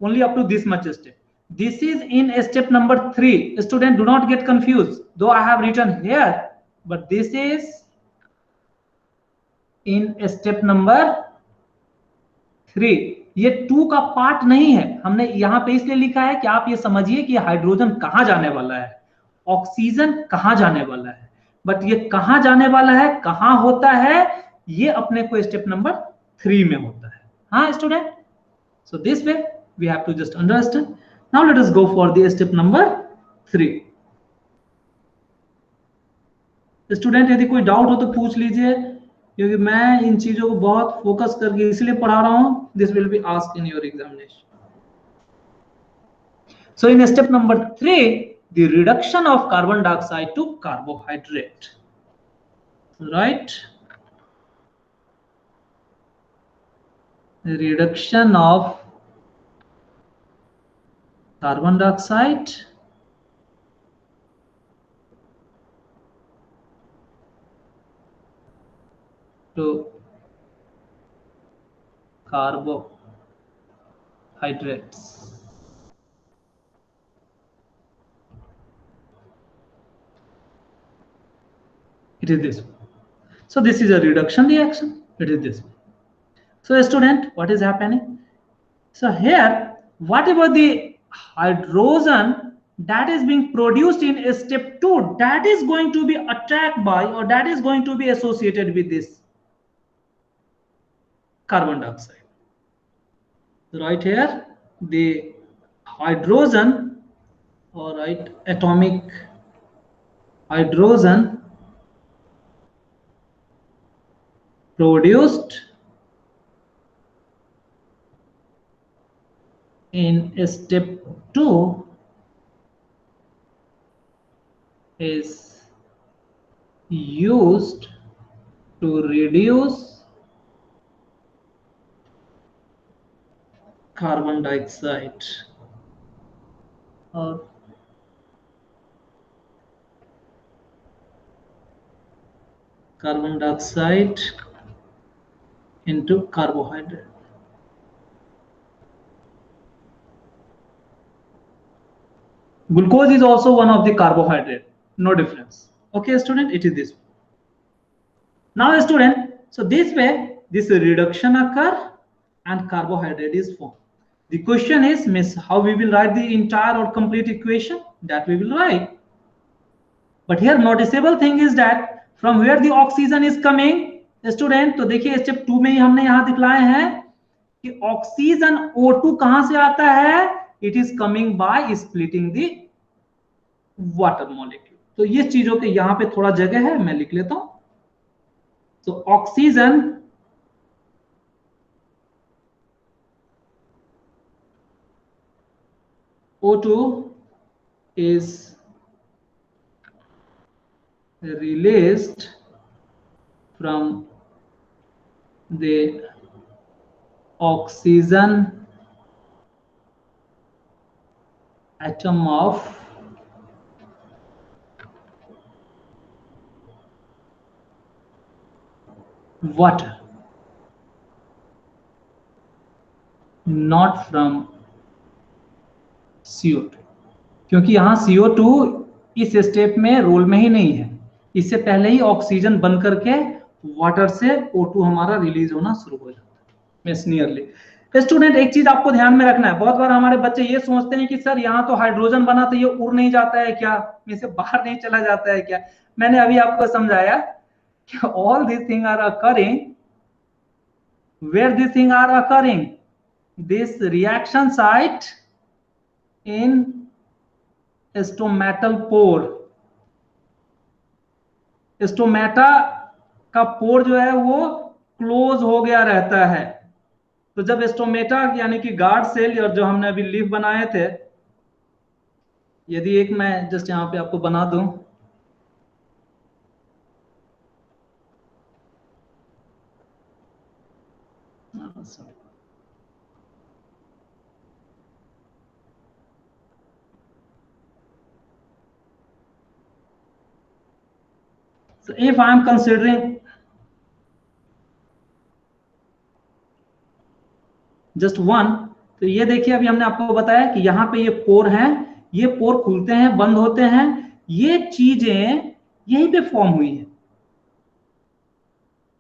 Only up to this much step. This is in step number 3. Student, do not get confuse, though I have written here, but this is in step number 3. ये 2 का part नहीं है. हमने यहां पे इसलिए लिखा है कि आप ये समझिए कि हाइड्रोजन कहां जाने वाला है, ऑक्सीजन कहां जाने वाला है, बट ये कहां जाने वाला है, कहां होता है, ये अपने को स्टेप नंबर 3 में होता है. हाँ student, so this way we have to just understand. Now let us go for the step number 3. Student, यदि कोई डाउट हो तो पूछ लीजिए, क्योंकि मैं इन चीजों को बहुत फोकस करके इसलिए पढ़ा रहा हूं. This will be asked in your examination. So in step number 3, the reduction of carbon dioxide to carbohydrate, right? The reduction of carbon dioxide to carbohydrates. It is this one. So this is a reduction reaction. It is this one. So student, what is happening? So here, whatever the hydrogen that is being produced in step 2, that is going to be attacked by, or that is going to be associated with this carbon dioxide. Right here, the hydrogen, all right, atomic hydrogen produced in step 2 is used to reduce carbon dioxide or carbon dioxide into carbohydrate. Glucose is also one of the carbohydrate, no difference. Okay student, it is this. Now student, so this way this reduction occur and carbohydrate is formed. The question is, miss, how we will write the entire or complete equation? That we will write. But here noticeable thing is that from where the oxygen is coming, student, तो देखिए step 2 में ही हमने यहां दिखलाए हैं कि oxygen O2 कहां से आता है? It is coming by splitting the water molecule. तो ये चीजों के यहां पे थोड़ा जगह है, मैं लिख लेता हूं. तो oxygen O2 is released from the oxygen atom of water, not from CO2. क्योंकि यहां CO2 इस स्टेप में रोल में ही नहीं है, इससे पहले ही ऑक्सीजन बन करके वाटर से O2 हमारा रिलीज होना शुरू हो जाता है. Miss nearly. स्टूडेंट, एक चीज आपको ध्यान में रखना है, बहुत बार हमारे बच्चे ये सोचते हैं कि सर यहाँ तो हाइड्रोजन बना तो ये उड़ नहीं जाता है क्या, में से बाहर नहीं चला जाता है क्या? मैंने अभी आपको समझाया कि all this thing are occurring. Where this thing are occurring? This reaction site in stomatal pore. Stomata का पोर जो है वो क्लोज हो गया रहता है. तो जब स्टोमेटा यानी कि गार्ड सेल और जो हमने अभी लीफ बनाए थे, यदि एक मैं जस्ट यहां पे आपको बना दूं, so if I am considering just one, तो ये देखिए अभी हमने आपको बताया कि यहाँ पे ये पोर हैं, ये पोर खुलते हैं, बंद होते हैं, ये चीजें यहीं पे फॉर्म हुई है.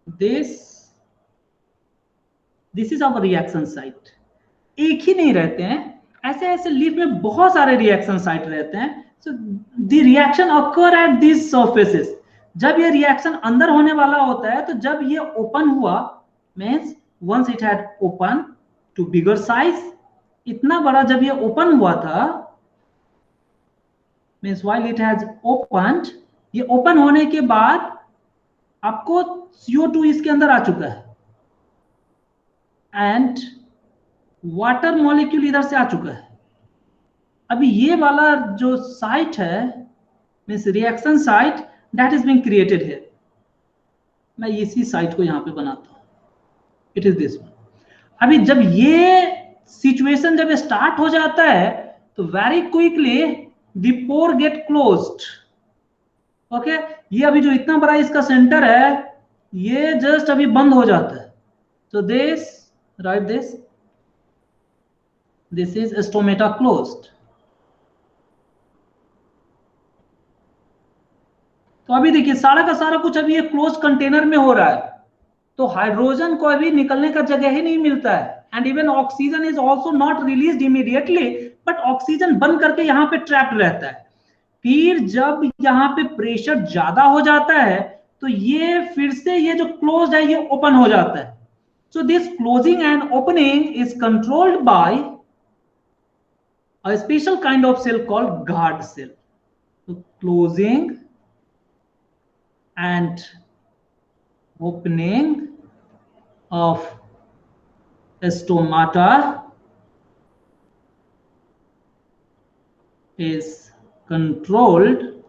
This is our reaction site. एक ही नहीं रहते हैं, ऐसे ऐसे लीफ में बहुत सारे रिएक्शन साइट रहते हैं. So the reaction occur at this surfaces. जब ये रिएक्शन अंदर होने वाला होता है, तो जब ये ओपन हुआ, means once it had open to bigger size, इतना बड़ा जब ये ओपन हुआ था, means while it has opened, ये ओपन होने के बाद आपको CO2 इसके अंदर आ चुका है एंड वाटर मॉलिक्यूल इधर से आ चुका है. अभी ये वाला जो साइट है, means reaction site, that is being created here. मैं इसी साइट को यहां पे बनाता हूं. It is this one. अभी जब ये सिचुएशन जब स्टार्ट हो जाता है, तो very quickly the pore get closed. Okay, ये अभी जो इतना बड़ा इसका सेंटर है, ये जस्ट अभी बंद हो जाता है. So this, write this. This is stomata closed. तो अभी देखिए सारा का सारा कुछ अभी ये क्लोज कंटेनर में हो रहा है, तो हाइड्रोजन को अभी निकलने का जगह ही नहीं मिलता है. And even oxygen is also not released immediately, but oxygen बन करके यहाँ पे ट्रैप्ड रहता है. फिर जब यहाँ पे प्रेशर ज्यादा हो जाता है, तो ये फिर से ये जो क्लोज है ये ओपन हो जाता है. So this closing and opening is controlled by a special kind of cell called guard cell. So closing and opening of stomata is controlled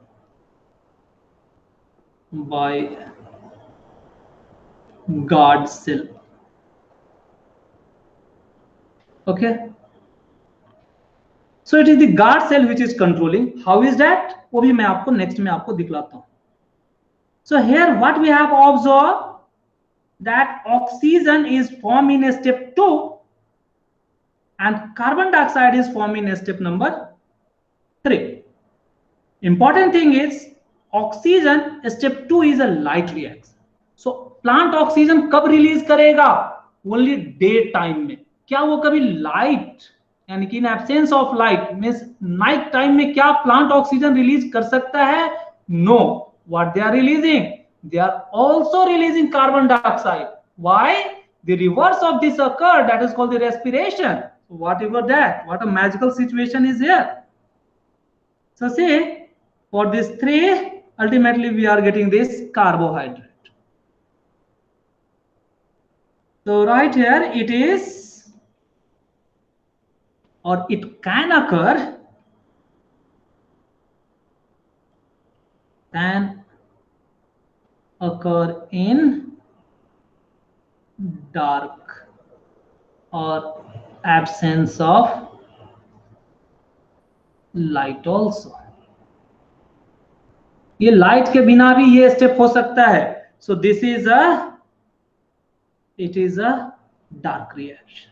by guard cell. Okay, so it is the guard cell which is controlling. How is that? वो भी मैं आपको next में आपको दिखलाता हूं. So here what we have observed, that oxygen is formed in step 2 and carbon dioxide is formed in step number 3. Important thing is oxygen step 2 is a light reaction. So plant oxygen कब release करेगा? Only day time में। क्या वो कभी light यानी कि in absence of light means night time में क्या प्लांट ऑक्सीजन रिलीज कर सकता है? No. What they are releasing? They are also releasing carbon dioxide. Why? The reverse of this occur, that is called the respiration. Whatever that, what a magical situation is here. So see, for these three, ultimately we are getting this carbohydrate. So right here it is, or it can occur in dark or absence of light also. ये light के बिना भी ये step हो सकता है. So this is it is a dark reaction.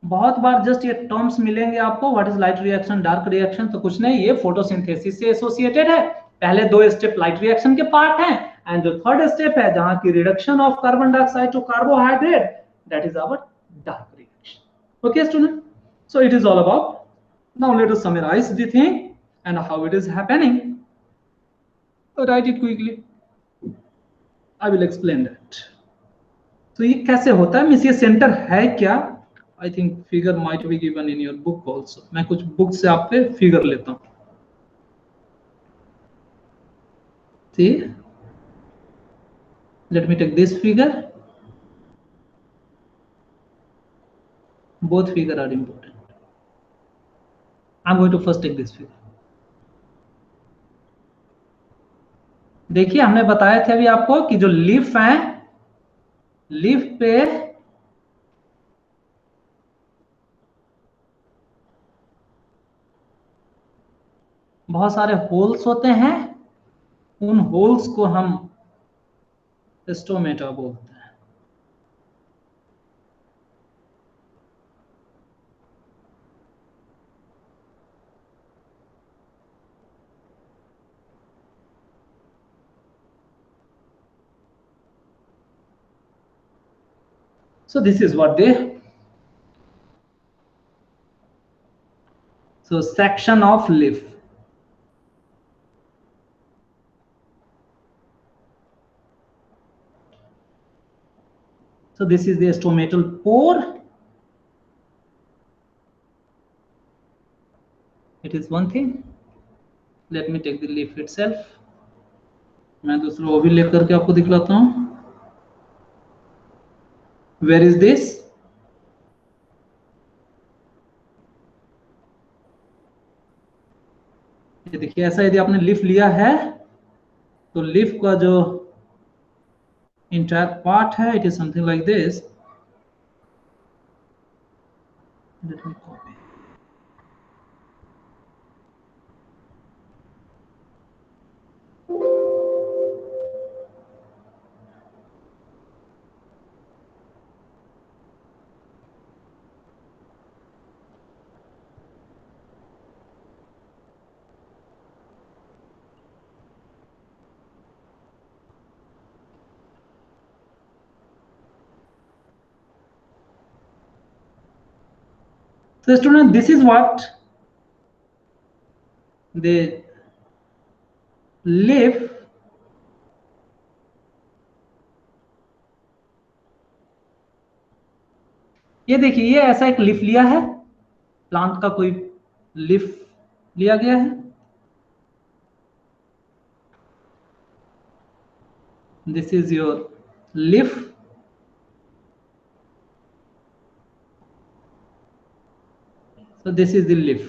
बहुत बार just ये टर्म्स मिलेंगे आपको, what is light reaction, dark reaction. तो कुछ नहीं, ये फोटोसिंथेसिस से एसोसिएटेड है. पहले दो स्टेप लाइट रिएक्शन के पार्ट हैं, एंड जो थर्ड स्टेप है जहां की reduction of carbon dioxide to carbohydrate, that is our dark reaction. Okay student, so it is all about. Now let us summarise the thing and how it is happening. Write it quickly. I will explain that. तो ये कैसे होता है, means ये centre है क्या? I think figure might be given in your book also. मैं कुछ बुक से आप पे फिगर लेता हूं. See, let me take this figure. Both figure are important. I'm going to first take this figure. देखिए, हमने बताया था अभी आपको कि जो लीफ है, लीफ पे बहुत सारे होल्स होते हैं. उन होल्स को हम स्टोमेटा बोलते हैं. So this is what they, so section of leaf. So this is the stomatal pore. It is one thing. Let me take the leaf itself. मैं दूसरा वो भी लेकर के आपको दिखलाता हूं. Where is this? ये देखिए, ऐसा यदि आपने लीफ लिया है तो लीफ का जो इंटायर पार्ट है, it is something like this. Let me copy. So student, this is what the leaf ये देखिए, ये ऐसा एक लीफ लिया है, प्लांट का कोई लीफ लिया गया है. This is your leaf. So this is the leaf.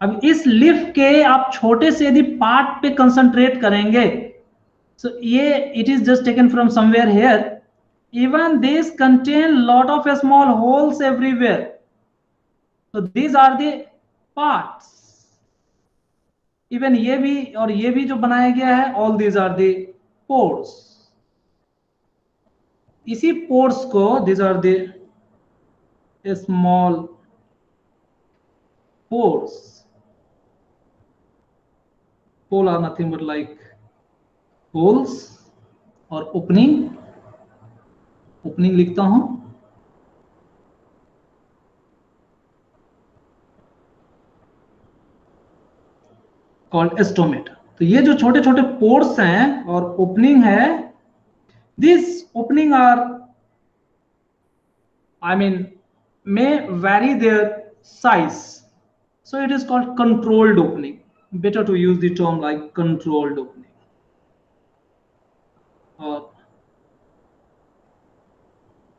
अब इस लीफ के आप छोटे से यदि पार्ट पे कंसंट्रेट करेंगे, so ये it is just taken from somewhere here. Even these contain lot of small holes everywhere. So these are the parts. Even ये भी और ये भी जो बनाया गया है, all these are the pores. इसी pores को, these are the small pores. hole are nothing but like holes और opening लिखता हूं called stomata. तो ये जो छोटे छोटे पोर्स हैं और ओपनिंग है, this opening are may vary their size, so it is called controlled opening. Better to use the term like controlled opening or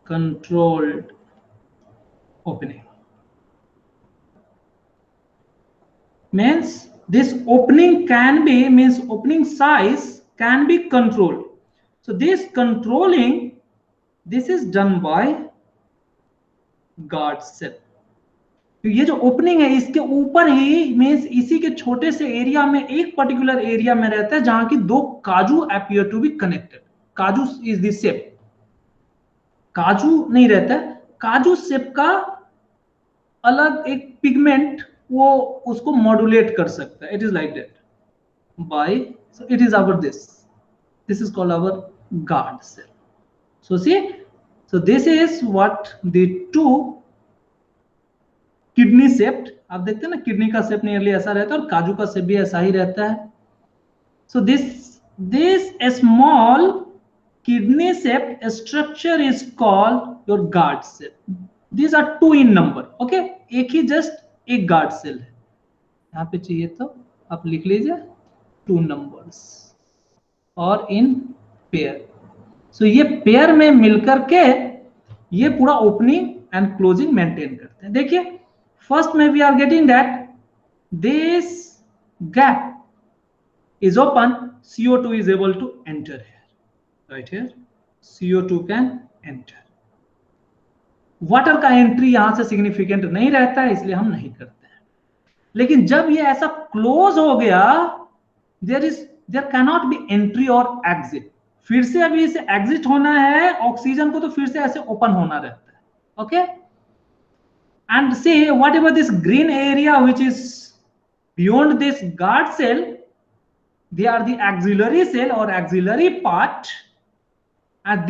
controlled opening. Means this opening opening size can be controlled. So this controlling, this is done by guard cell. तो ये जो opening है इसके ऊपर ही means इसी के छोटे से एरिया में एक पर्टिकुलर एरिया में रहता है जहां की दो काजू अपीयर टू बी कनेक्टेड. काजू इज द शेप, काजू नहीं रहता है, काजू शेप का अलग एक पिगमेंट वो उसको मॉड्यूलेट कर सकता है. It is like that by, so it is our this is called our guard cell. So see, so this is what the two kidney shaped, आप देखते हैं ना किडनी का शेप नियरली ऐसा रहता है और काजू का शेप भी ऐसा ही रहता है. So this small kidney shaped structure is called your guard cell. These are two in number. Okay, एक ही जस्ट एक गार्ड सेल है. यहाँ पे चाहिए तो आप लिख लीजिए 2 numbers और इन पेयर. सो ये पेयर में मिलकर के ये पूरा ओपनिंग एंड क्लोजिंग मेंटेन करते हैं. देखिए फर्स्ट में we are getting that this gap is open, CO2 is able to enter here. Right here, CO2 can enter. Water का एंट्री यहां से सिग्निफिकेंट नहीं रहता है इसलिए हम नहीं करते हैं. लेकिन जब ये ऐसा क्लोज हो गया, there can not be entry और एग्जिट. फिर से अभी इसे एग्जिट होना है ऑक्सीजन को, तो फिर से ऐसे ओपन होना रहता है. Okay, and see whatever this green area which is beyond this guard cell, they are the axillary cell or axillary part, and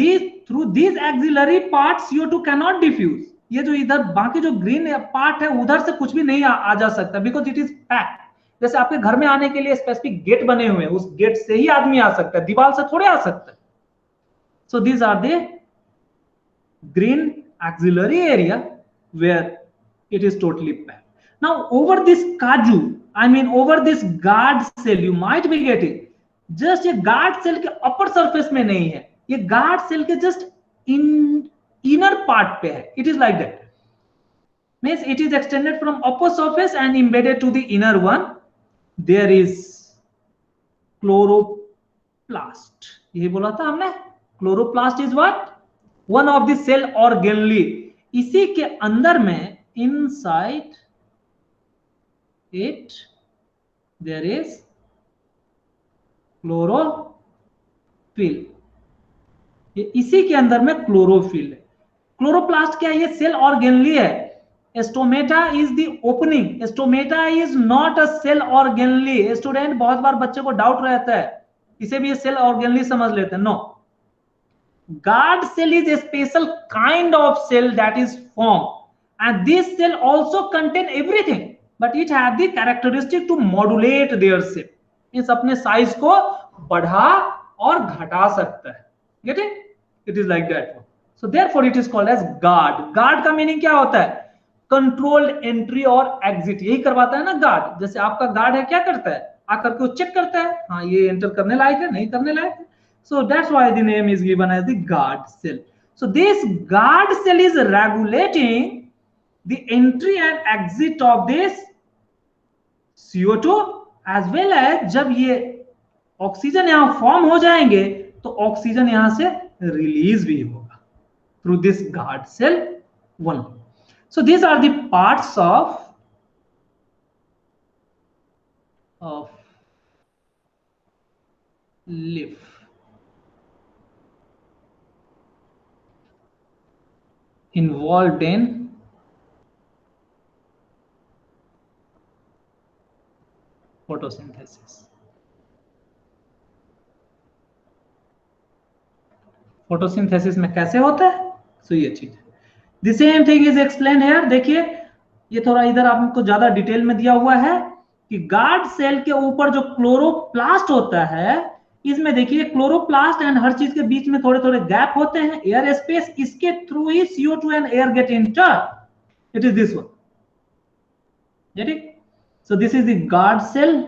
through these axillary parts CO2 cannot diffuse. ये जो इधर बाकी जो green part है उधर से कुछ भी नहीं आ जा सकता बिकॉज इट इज पैक्ड. जैसे आपके घर में आने के लिए स्पेसिफिक गेट बने हुए हैं, उस गेट से ही आदमी आ सकता है, दीवार से थोड़े आ सकता है. So these are the green axillary area where it is totally packed. Now over this kaju, over this guard cell, you might be getting just ये guard cell के upper surface में नहीं है, ये guard cell के just inner part पे है. It is like that. Means it is extended from upper surface and embedded to the inner one. There is chloroplast. यही बोला था हमने. Chloroplast is what? One of the cell organelle. इसी के अंदर में inside it there is chlorophyll. ये इसी के अंदर में क्लोरोफिल है. क्लोरोप्लास्ट क्या है? ये सेल ऑर्गेनली है. Stomata is the opening. Stomata is not a cell organelle. Student बहुत बार बच्चे को डाउट रहता है, इसे भी ये सेल ऑर्गेनली समझ लेते हैं. No, guard cell is a special kind of cell that is formed, and this cell also contain everything, but it has the characteristic to modulate their shape. इस अपने साइज को बढ़ा और घटा सकता है. Get it? It is like that. So therefore it is called as guard. Guard का meaning क्या होता है? कंट्रोल्ड एंट्री और एग्जिट. यही करवाता है ना गार्ड. जैसे आपका गार्ड है, क्या करता है? आकर के चेक करता है, हाँ ये एंटर करने लायक है, नहीं करने लायक है. So that's why the name is given as the guard cell. So this guard cell is regulating the entry and exit of this CO2 as well as जब ये ऑक्सीजन यहाँ फॉर्म हो जाएंगे तो ऑक्सीजन यहाँ से रिलीज भी होगा through this guard cell one. So these are the parts of leaf. Involved in photosynthesis. Photosynthesis में कैसे होता है, सो ये चीज। The same thing is explain here. देखिए ये थोड़ा इधर आपको ज्यादा डिटेल में दिया हुआ है कि गार्ड सेल के ऊपर जो क्लोरोप्लास्ट होता है, इसमें देखिए क्लोरोप्लास्ट एंड हर चीज के बीच में थोड़े थोड़े गैप होते हैं, एयर स्पेस, इसके थ्रू ही CO2 and air get enter. It is this one, ठीक। So this is the guard cell.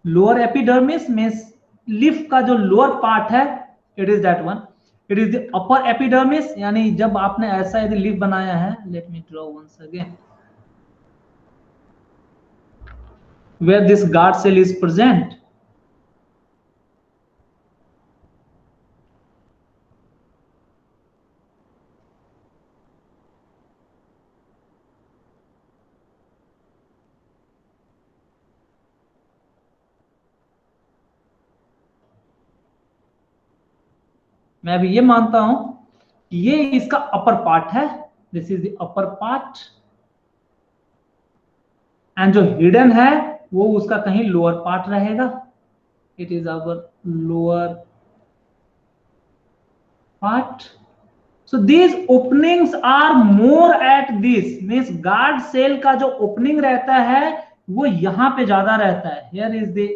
Lower epidermis means leaf का जो लोअर पार्ट है, it is that one. It is the upper epidermis, यानी जब आपने ऐसा यदि लीफ बनाया है, let me draw once again, where this guard cell is present. मैं भी ये मानता हूं कि ये इसका अपर पार्ट है, this is the upper part, and जो हिडन है वो उसका कहीं लोअर पार्ट रहेगा, it is our lower part. So these openings are more at this, means guard cell का जो ओपनिंग रहता है वो यहां पे ज्यादा रहता है। Here is the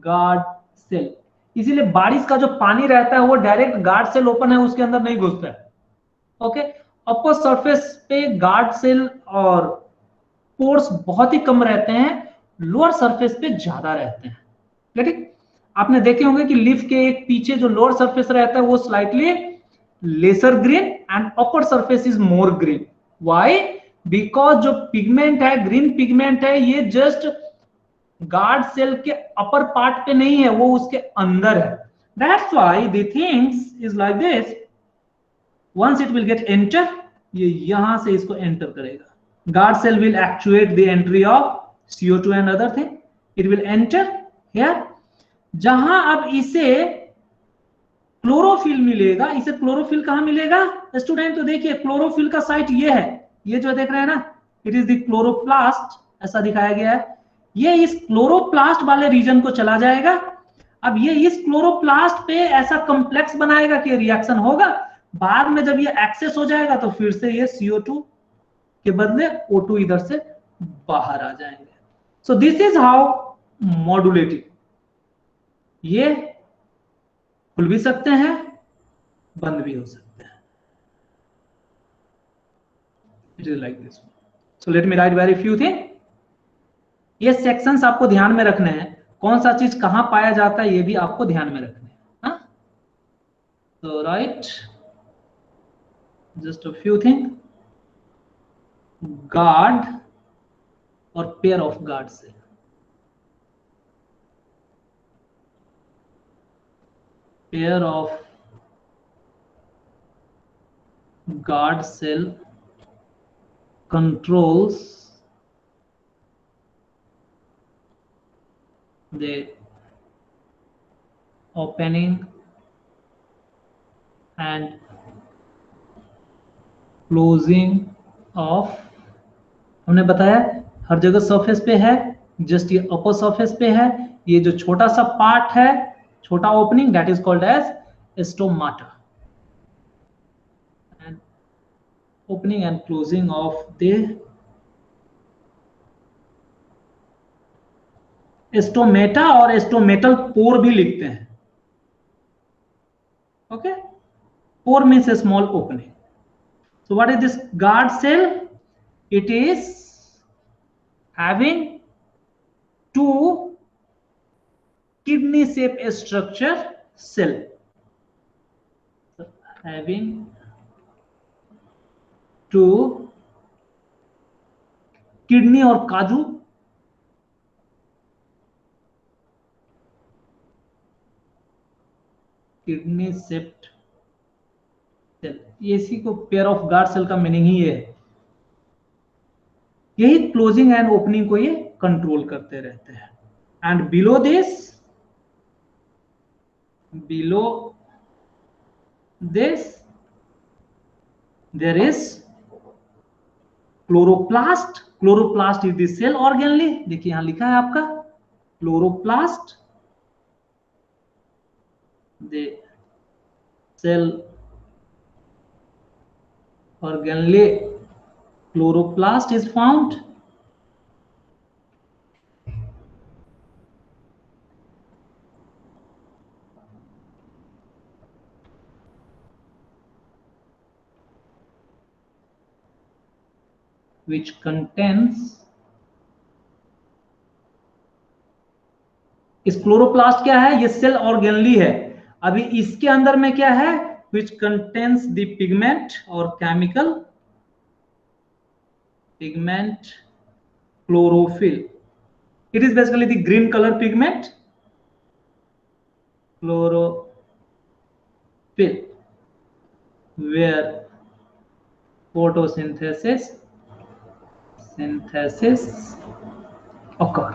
guard cell। इसीलिए बारिश का जो पानी रहता है वो डायरेक्ट गार्ड सेल ओपन है उसके अंदर नहीं घुसता है। ओके, अपर सरफेस पे गार्ड सेल और पोर्स बहुत ही कम रहते हैं, लोअर सरफेस पे ज्यादा रहते हैं। ठीक, आपने देखे होंगे कि लीफ के एक पीछे जो लोअर सरफेस रहता है वो slightly lesser green and upper surface is more green. Why? Because जो पिगमेंट है, ग्रीन पिगमेंट है, ये जस्ट गार्ड सेल के अपर पार्ट पे नहीं है, वो उसके अंदर है। That's why the things is like this. Once it will get enter, ये यहां से इसको एंटर करेगा। Guard cell will actuate the entry of CO2 and other thing. It will enter here, जहां अब इसे क्लोरोफिल मिलेगा। इसे क्लोरोफिल कहां मिलेगा स्टूडेंट? तो देखिए क्लोरोफिल का साइट ये है, ये जो देख रहे हैं ना, इट इज द क्लोरोप्लास्ट, ऐसा दिखाया गया है। ये इस क्लोरोप्लास्ट वाले रीजन को चला जाएगा। अब ये इस क्लोरोप्लास्ट पे ऐसा कॉम्प्लेक्स बनाएगा कि रिएक्शन होगा। बाद में जब ये एक्सेस हो जाएगा तो फिर से ये CO2 के बदले O2 इधर से बाहर आ जाएंगे। सो दिस इज हाउ मॉड्यूलेटिंग, ये खुल भी सकते हैं, बंद भी हो सकते हैं। It is like this. So let me right very few thing. ये सेक्शंस आपको ध्यान में रखने हैं, कौन सा चीज कहां पाया जाता है ये भी आपको ध्यान में रखने हैं। तो right, just a few thing. Guard और पेयर ऑफ गार्ड से, pair of guard cell controls the opening and closing of, हमने बताया हर जगह सरफेस पे है, जस्ट ये अपर सरफेस पे है। ये जो छोटा सा पार्ट है, छोटा opening, that is called as stomata. Opening and closing of the stomata, और स्टोमेटल पोर भी लिखते हैं। Okay, pore means a small opening. So what is this guard cell? It is having two kidney shaped structure cell, so having two kidney और काजू kidney shaped cell, इसी को pair of guard cell का meaning ही है। यही closing and opening को ये control करते रहते हैं। And below this there is chloroplast. Chloroplast is the cell organelle, देखिए यहां लिखा है आपका chloroplast. cell organelle chloroplast is found? Which contains, इस क्लोरोप्लास्ट क्या है, ये सेल ऑर्गेनली है। अभी इसके अंदर में क्या है, which contains the pigment or chemical pigment chlorophyll. It is basically the green color pigment chlorophyll, where photosynthesis occur.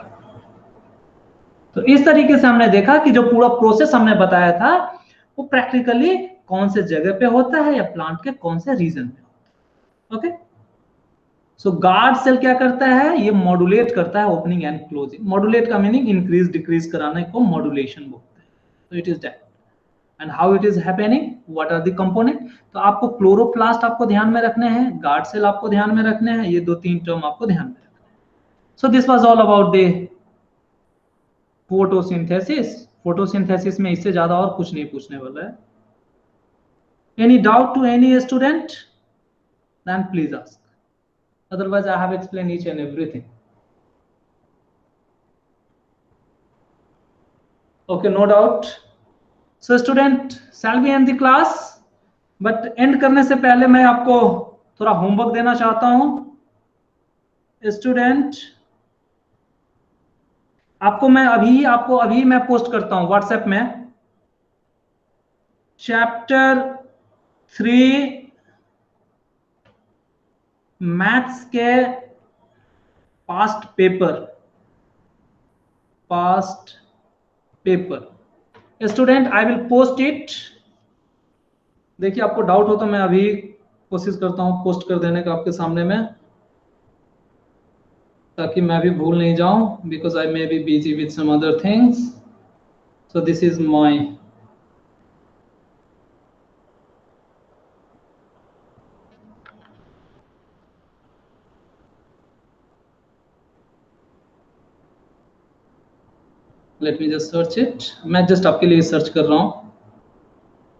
तो इस तरीके से हमने देखा कि जो पूरा प्रोसेस हमने बताया था वो प्रैक्टिकली कौन से जगह पे होता है या प्लांट के कौन से रीजन पे होता है। ओके, सो गार्ड सेल क्या करता है, ये मॉड्यूलेट करता है ओपनिंग एंड क्लोजिंग। मॉड्यूलेट का मीनिंग इंक्रीज डिक्रीज कराने को मॉड्यूलेशन बोलते हैं। तो it is that and how it is happening, what are the component. तो आपको क्लोरोप्लास्ट आपको ध्यान में रखने हैं, गार्ड सेल आपको ध्यान में रखने हैं, ये 2-3 टर्म आपको ध्यान में रखने हैं। So this was all about the photosynthesis. Photosynthesis में इससे ज्यादा और कुछ नहीं पूछने वाला है। Any doubt to any student, then please ask, otherwise I have explained each and everything. Okay, no doubt. So student, shall we end the class? But end करने से पहले मैं आपको थोड़ा होमवर्क देना चाहता हूं। स्टूडेंट, आपको अभी मैं पोस्ट करता हूं व्हाट्सएप में चैप्टर 3 मैथ्स के past paper. Student, I will post it. देखिए आपको डाउट हो तो मैं अभी कोशिश करता हूं पोस्ट कर देने का आपके सामने में, ताकि मैं भी भूल नहीं जाऊं, because I may be busy with some other things. So this is my let me just search it. मैं जस्ट आपके लिए सर्च कर रहा हूं,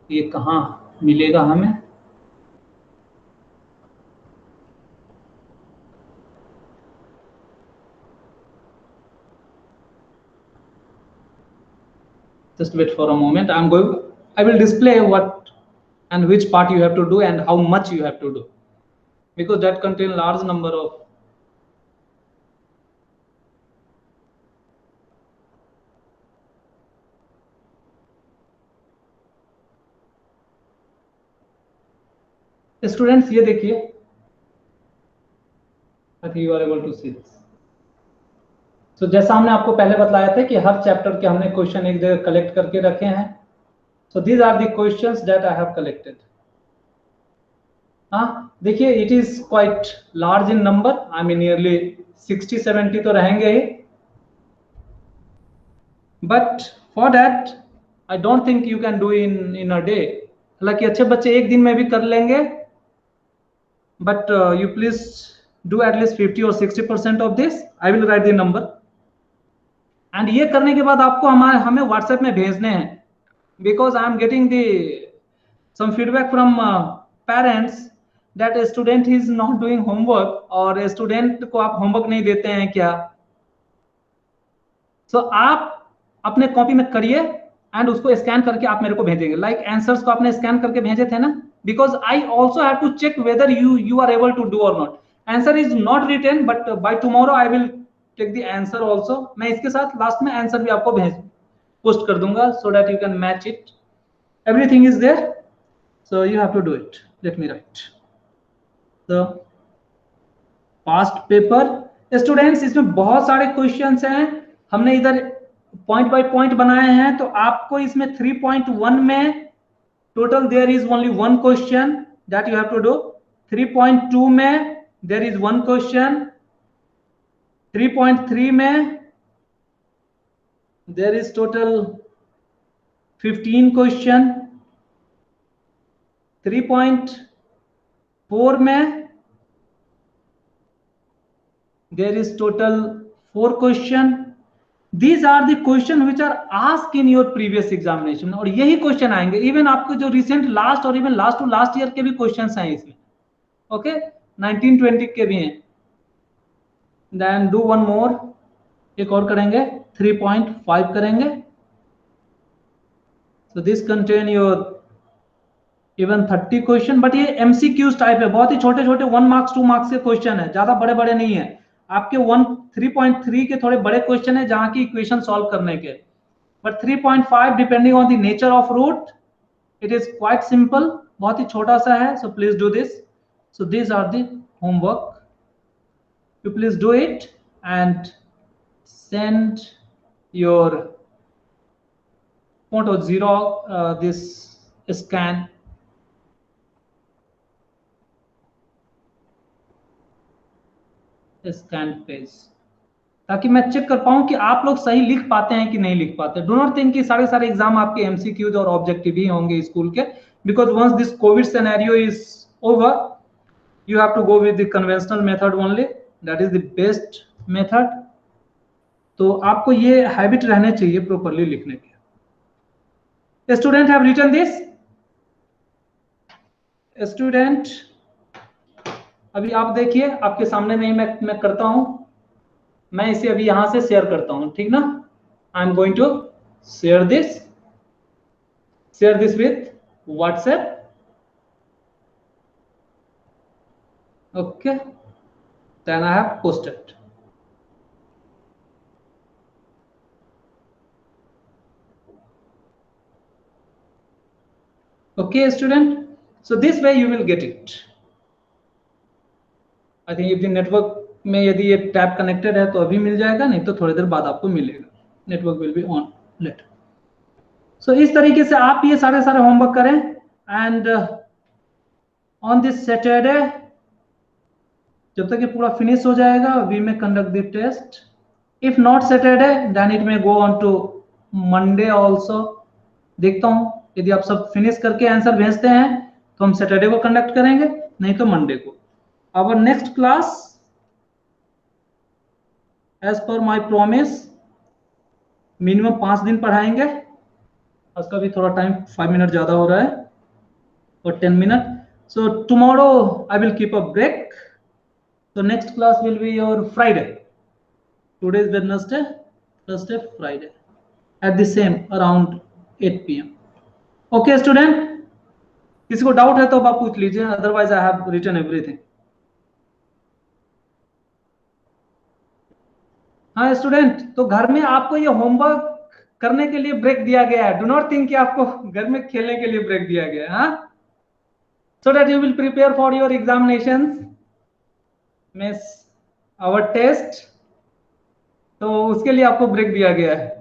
ये कहाँ मिलेगा हमें। Just wait for a moment. I will display what and which part you have to do and how much you have to do, because that contain large number of students। ये देखिए, I think you are able to see this. So जैसा हमने आपको पहले बताया था कि हर chapter के हमने क्वेश्चन एक जगह कलेक्ट करके रखे हैं। So these are the questions that I have collected. हाँ देखिए, it is quite large in number. I mean nearly 60-70 तो रहेंगे ही। But for that, I don't think you can do in a day. हालांकि अच्छे बच्चे एक दिन में भी कर लेंगे, but you please do at least 50 or 60% of this. I will write the number. And ये करने के बाद आपको हमें WhatsApp में भेजने हैं, because I am getting some feedback from parents that a student is not doing homework, और स्टूडेंट को आप होमवर्क नहीं देते हैं क्या। So आप अपने कॉपी में करिए एंड उसको स्कैन करके आप मेरे को भेजेंगे। लाइक आंसर्स को आपने स्कैन करके भेजे थे ना, because I also have to check whether you are able to do or not. Answer is not written, but by tomorrow I will take the answer also. मैं इसके साथ लास्ट में आंसर भी आपको पोस्ट कर दूंगा, so that you can match it. Everything is there, so you have to do it. Let me write the past paper. Students, इसमें बहुत सारे क्वेश्चंस हैं, हमने इधर पॉइंट बाय पॉइंट बनाए हैं। तो आपको इसमें 3.1 में total there is only 1 question that you have to do. 3.2 में देयर इज 1 क्वेश्चन। 3.3 में देयर इज टोटल 15 क्वेश्चन। 3.4 में there is total 4 question. These are the question which are asked in your previous examination, और यही question आएंगे even आपको जो recent last और even last to last year के भी क्वेश्चंस हैं इसमें. ओके 1920 के भी हैं. देन डू वन मोर, एक और करेंगे 3.5 करेंगे. So this contain your even 30 question, but ये एमसीक्यूज टाइप है, बहुत ही छोटे छोटे 1 मार्क्स 2 मार्क्स के क्वेश्चन है, ज्यादा बड़े बड़े नहीं है. आपके 3.3 के थोड़े बड़े क्वेश्चन है जहां की इक्वेशन सॉल्व करने के, but 3.5 depending on the nature of root it is quite simple, बहुत ही छोटा सा है. So please do this. So this are the homework, you please do it and send your photo this scan. Scan page, ताकि मैं check कर पाऊं कि आप लोग सही लिख पाते हैं कि नहीं लिख पाते. डू नॉट थिंक कि सारे एग्जाम आपके एमसीक्यूज और ऑब्जेक्टिव ही होंगे स्कूल के, because once this covid scenario is over you have to go with the conventional method only, that is the best method. तो आपको ये हैबिट रहने चाहिए प्रॉपरली लिखने के. Student have written this. Student अभी आप देखिए, आपके सामने नहीं मैं करता हूं, मैं इसे अभी यहां से शेयर करता हूं, ठीक ना. I am going to share this with WhatsApp. Okay, then I have posted. Okay student, so this way you will get it. I think if the network में यदि ये टैब कनेक्टेड है तो अभी मिल जाएगा, नहीं तो थोड़ी देर बाद आपको मिलेगा. Network will be on later. So इस तरीके से आप ये सारे होमवर्क करें एंड ऑन दिस सैटरडे जब तक ये पूरा फिनिश हो जाएगा we may conduct the test. If not Saturday then it may go on to Monday also. देखता हूं यदि आप सब फिनिश करके आंसर भेजते हैं तो हम सैटरडे को कंडक्ट करेंगे, नहीं तो मंडे को. Our next class as per my promise minimum 5 दिन पढ़ाएंगे. उसका भी थोड़ा टाइम 5 मिनट ज्यादा हो रहा है और 10 minute. So tomorrow I will keep a break. So next class will be your Friday. Today is Wednesday, Thursday, Friday at the same around 8 PM. Okay student, किसी को डाउट है तो आप पूछ लीजिए, otherwise I have written everything. हाँ student, तो घर में आपको ये होमवर्क करने के लिए ब्रेक दिया गया है. डू नॉट थिंक कि आपको घर में खेलने के लिए ब्रेक दिया गया है. हाँ, so that you will prepare for your examinations miss our test. तो उसके लिए आपको ब्रेक दिया गया है.